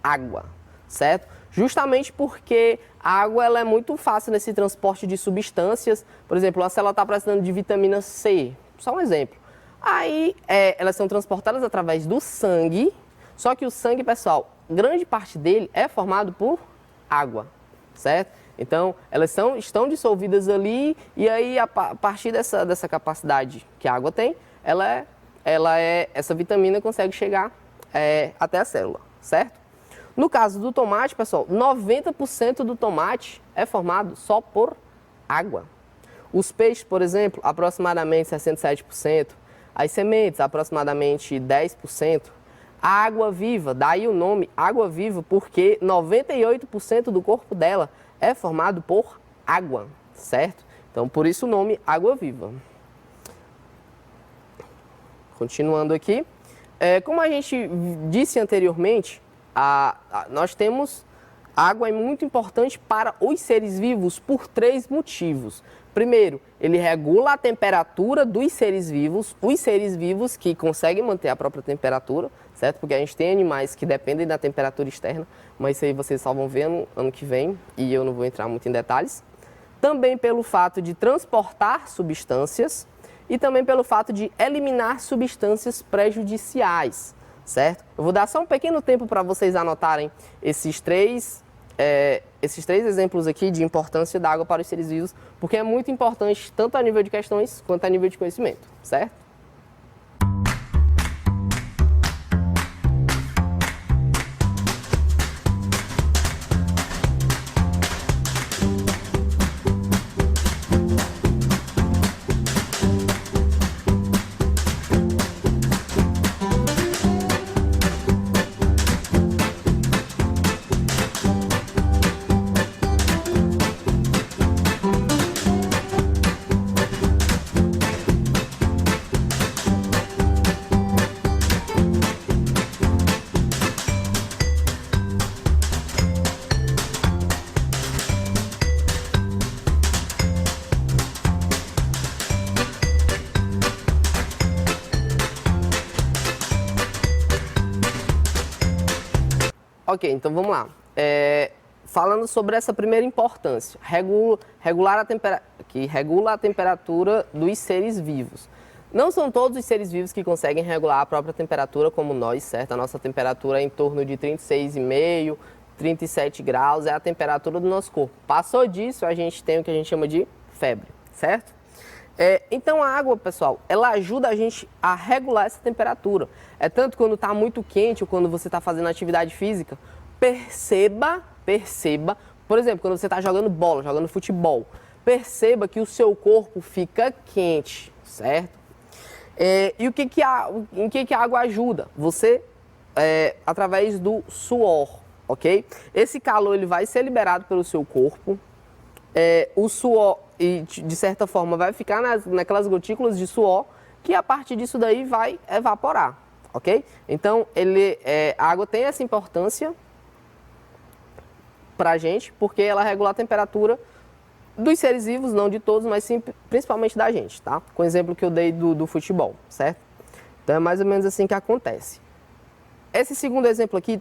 água, certo? Justamente porque a água ela é muito fácil nesse transporte de substâncias. Por exemplo, a célula está precisando de vitamina C, só um exemplo. Aí elas são transportadas através do sangue, só que o sangue, pessoal, grande parte dele é formado por água, certo? Então, elas estão dissolvidas ali e aí a partir dessa capacidade que a água tem, essa vitamina consegue chegar até a célula, certo? No caso do tomate, pessoal, 90% do tomate é formado só por água. Os peixes, por exemplo, aproximadamente 67%. As sementes, aproximadamente 10%. A água viva, daí o nome água viva, porque 98% do corpo dela é formado por água, certo? Então, por isso o nome água viva. Continuando aqui. Como a gente disse anteriormente, nós temos água é muito importante para os seres vivos por 3 motivos. Primeiro, ele regula a temperatura dos seres vivos, os seres vivos que conseguem manter a própria temperatura, certo? Porque a gente tem animais que dependem da temperatura externa, mas isso aí vocês só vão ver no ano que vem e eu não vou entrar muito em detalhes. Também pelo fato de transportar substâncias e também pelo fato de eliminar substâncias prejudiciais, certo? Eu vou dar só um pequeno tempo para vocês anotarem esses três exemplos aqui de importância da água para os seres vivos, porque é muito importante tanto a nível de questões quanto a nível de conhecimento, certo? Ok, então vamos lá. Falando sobre essa primeira importância, regula a temperatura dos seres vivos. Não são todos os seres vivos que conseguem regular a própria temperatura como nós, certo? A nossa temperatura é em torno de 36,5, 37 graus, é a temperatura do nosso corpo. Passou disso, a gente tem o que a gente chama de febre, certo? Então a água, pessoal, ela ajuda a gente a regular essa temperatura. É tanto quando está muito quente ou quando você está fazendo atividade física, perceba, por exemplo, quando você está jogando bola, jogando futebol, perceba que o seu corpo fica quente, certo? E em que a água ajuda? Você, através do suor, ok? Esse calor ele vai ser liberado pelo seu corpo, o suor, e de certa forma vai ficar naquelas gotículas de suor, que a partir disso daí vai evaporar, ok? Então, a água tem essa importância para a gente, porque ela regula a temperatura dos seres vivos, não de todos, mas sim, principalmente da gente, tá? Com o exemplo que eu dei do futebol, certo? Então, é mais ou menos assim que acontece. Esse segundo exemplo aqui,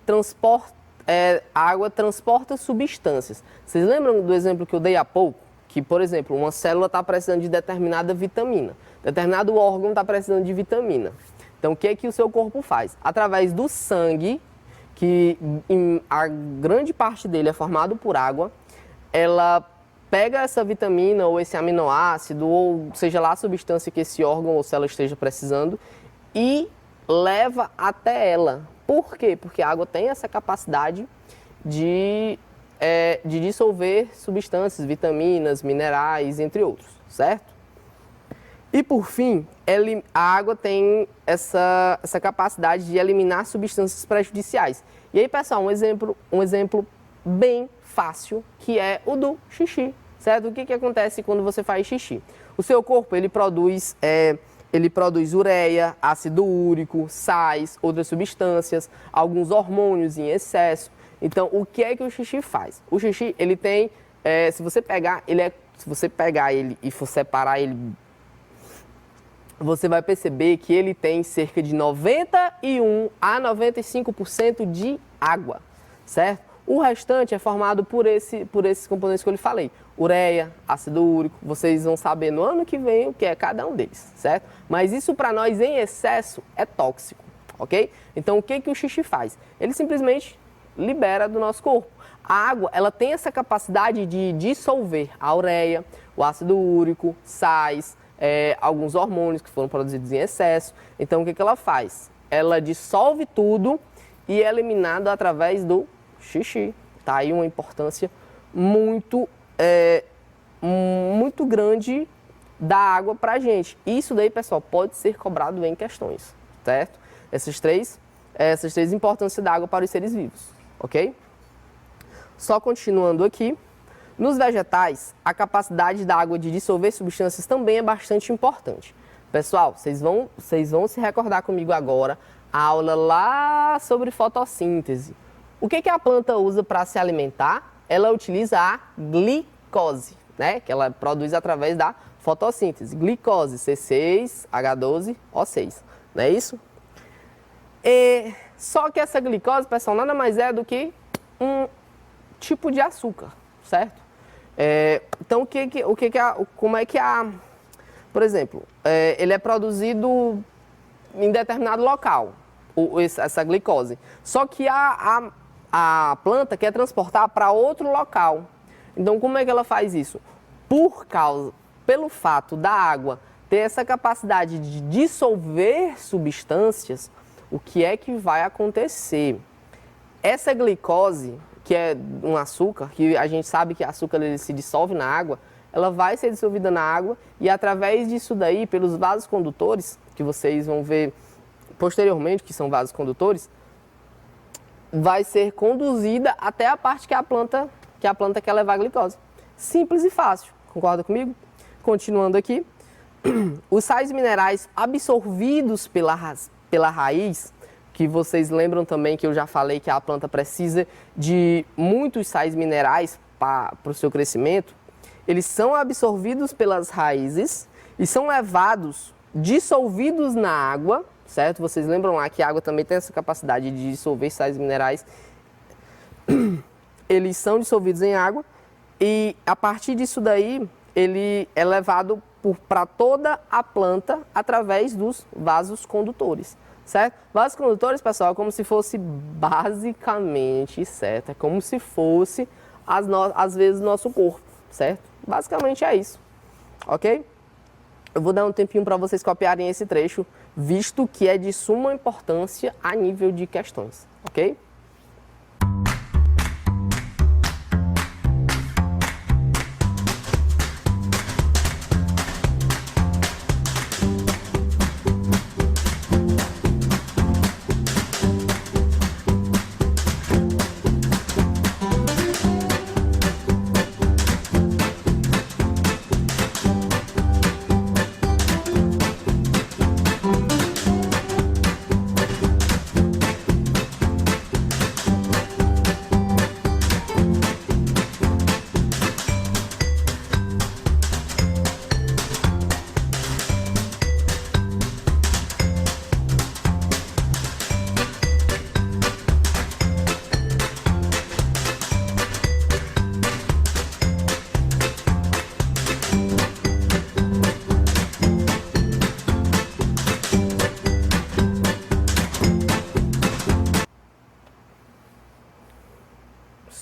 a água transporta substâncias. Vocês lembram do exemplo que eu dei há pouco? Que, por exemplo, uma célula está precisando de determinada vitamina, determinado órgão está precisando de vitamina. Então, o que é que o seu corpo faz? Através do sangue, que a grande parte dele é formado por água, ela pega essa vitamina ou esse aminoácido, ou seja lá a substância que esse órgão ou célula esteja precisando, e leva até ela. Por quê? Porque a água tem essa capacidade de dissolver substâncias, vitaminas, minerais, entre outros, certo? E por fim, a água tem essa capacidade de eliminar substâncias prejudiciais. E aí, pessoal, um exemplo bem fácil, que é o do xixi, certo? O que acontece quando você faz xixi? O seu corpo, ele produz ureia, ácido úrico, sais, outras substâncias, alguns hormônios em excesso. Então, o que é que o xixi faz? O xixi, ele tem, se você pegar ele e for separar ele, você vai perceber que ele tem cerca de 91 a 95% de água, certo? O restante é formado por esses componentes que eu lhe falei. Ureia, ácido úrico, vocês vão saber no ano que vem o que é cada um deles, certo? Mas isso para nós em excesso é tóxico, ok? Então o que o xixi faz? Ele simplesmente libera do nosso corpo. A água, ela tem essa capacidade de dissolver a ureia, o ácido úrico, sais, alguns hormônios que foram produzidos em excesso. Então o que ela faz? Ela dissolve tudo e é eliminado através do xixi. Tá aí uma importância muito grande da água pra gente. Isso daí, pessoal, pode ser cobrado em questões, certo? Essas três importâncias da água para os seres vivos, ok? Só continuando aqui, nos vegetais, a capacidade da água de dissolver substâncias também é bastante importante. Pessoal, vocês vão se recordar comigo agora a aula lá sobre fotossíntese. O que a planta usa para se alimentar? Ela utiliza a glicose, né? Que ela produz através da fotossíntese. Glicose, C6H12O6, não é isso? Só que essa glicose, pessoal, nada mais é do que um tipo de açúcar, certo? Então, por exemplo, ele é produzido em determinado local, essa glicose. Só que a planta quer transportar para outro local. Então, como é que ela faz isso? Pelo fato da água ter essa capacidade de dissolver substâncias, o que é que vai acontecer? Essa glicose, que é um açúcar, que a gente sabe que o açúcar ele se dissolve na água, ela vai ser dissolvida na água e através disso daí, pelos vasos condutores, que vocês vão ver posteriormente, que são vasos condutores, vai ser conduzida até a parte que a planta quer levar a glicose. Simples e fácil, concorda comigo? Continuando aqui, os sais minerais absorvidos pela raiz, que vocês lembram também que eu já falei que a planta precisa de muitos sais minerais para o seu crescimento, eles são absorvidos pelas raízes e são levados, dissolvidos na água, certo? Vocês lembram lá que a água também tem essa capacidade de dissolver sais minerais. Eles são dissolvidos em água e a partir disso daí, ele é levado para toda a planta através dos vasos condutores. Certo? Vasos condutores, pessoal, é como se fosse basicamente, certo? É como se fosse, às vezes, o nosso corpo, certo? Basicamente é isso, ok? Eu vou dar um tempinho para vocês copiarem esse trecho, visto que é de suma importância a nível de questões, ok?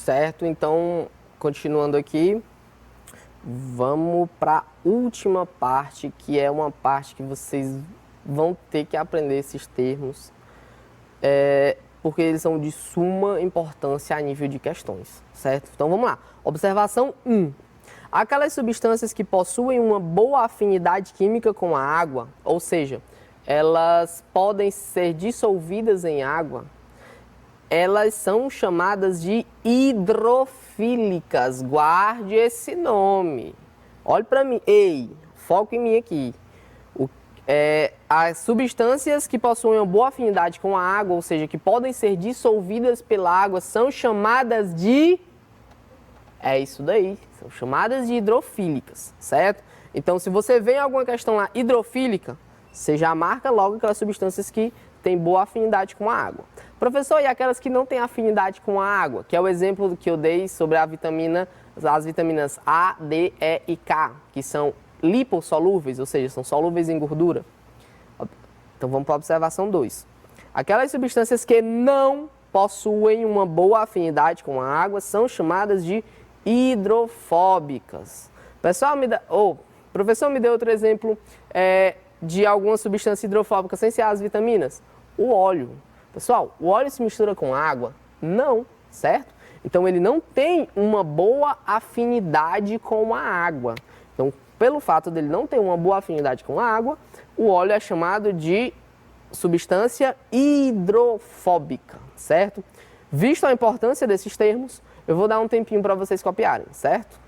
certo? Então, continuando aqui, vamos para a última parte, que é uma parte que vocês vão ter que aprender esses termos, porque eles são de suma importância a nível de questões, certo? Então, vamos lá. Observação 1. Aquelas substâncias que possuem uma boa afinidade química com a água, ou seja, elas podem ser dissolvidas em água, elas são chamadas de hidrofílicas. Guarde esse nome. Olhe para mim. Ei, foco em mim aqui. As substâncias que possuem uma boa afinidade com a água, ou seja, que podem ser dissolvidas pela água, são chamadas de... É isso daí. São chamadas de hidrofílicas, certo? Então, se você vê alguma questão lá hidrofílica, você já marca logo aquelas substâncias que têm boa afinidade com a água. Professor, e aquelas que não têm afinidade com a água? Que é o exemplo que eu dei sobre as vitaminas A, D, E e K, que são lipossolúveis, ou seja, são solúveis em gordura. Então vamos para a observação 2. Aquelas substâncias que não possuem uma boa afinidade com a água são chamadas de hidrofóbicas. Professor, me deu outro exemplo de alguma substância hidrofóbica sem ser as vitaminas. O óleo. Pessoal, o óleo se mistura com água? Não, certo? Então ele não tem uma boa afinidade com a água. Então, pelo fato dele não ter uma boa afinidade com a água, o óleo é chamado de substância hidrofóbica, certo? Visto a importância desses termos, eu vou dar um tempinho para vocês copiarem, certo?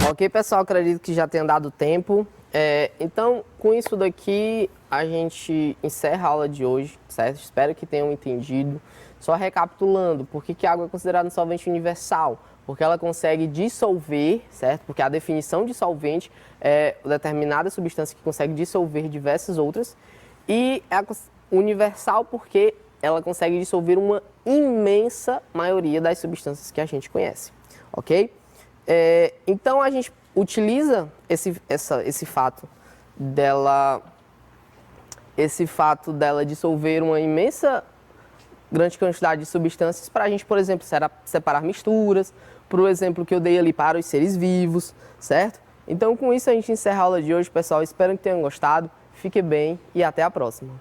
Ok, pessoal, acredito que já tenha dado tempo. Então, com isso daqui, a gente encerra a aula de hoje, certo? Espero que tenham entendido. Só recapitulando, por que a água é considerada um solvente universal? Porque ela consegue dissolver, certo? Porque a definição de solvente é determinada substância que consegue dissolver diversas outras. E é universal porque ela consegue dissolver uma imensa maioria das substâncias que a gente conhece, ok? Então a gente utiliza esse fato dela dissolver uma grande quantidade de substâncias para a gente, por exemplo, separar misturas, por exemplo que eu dei ali para os seres vivos, certo? Então com isso a gente encerra a aula de hoje, pessoal. Espero que tenham gostado, fique bem e até a próxima.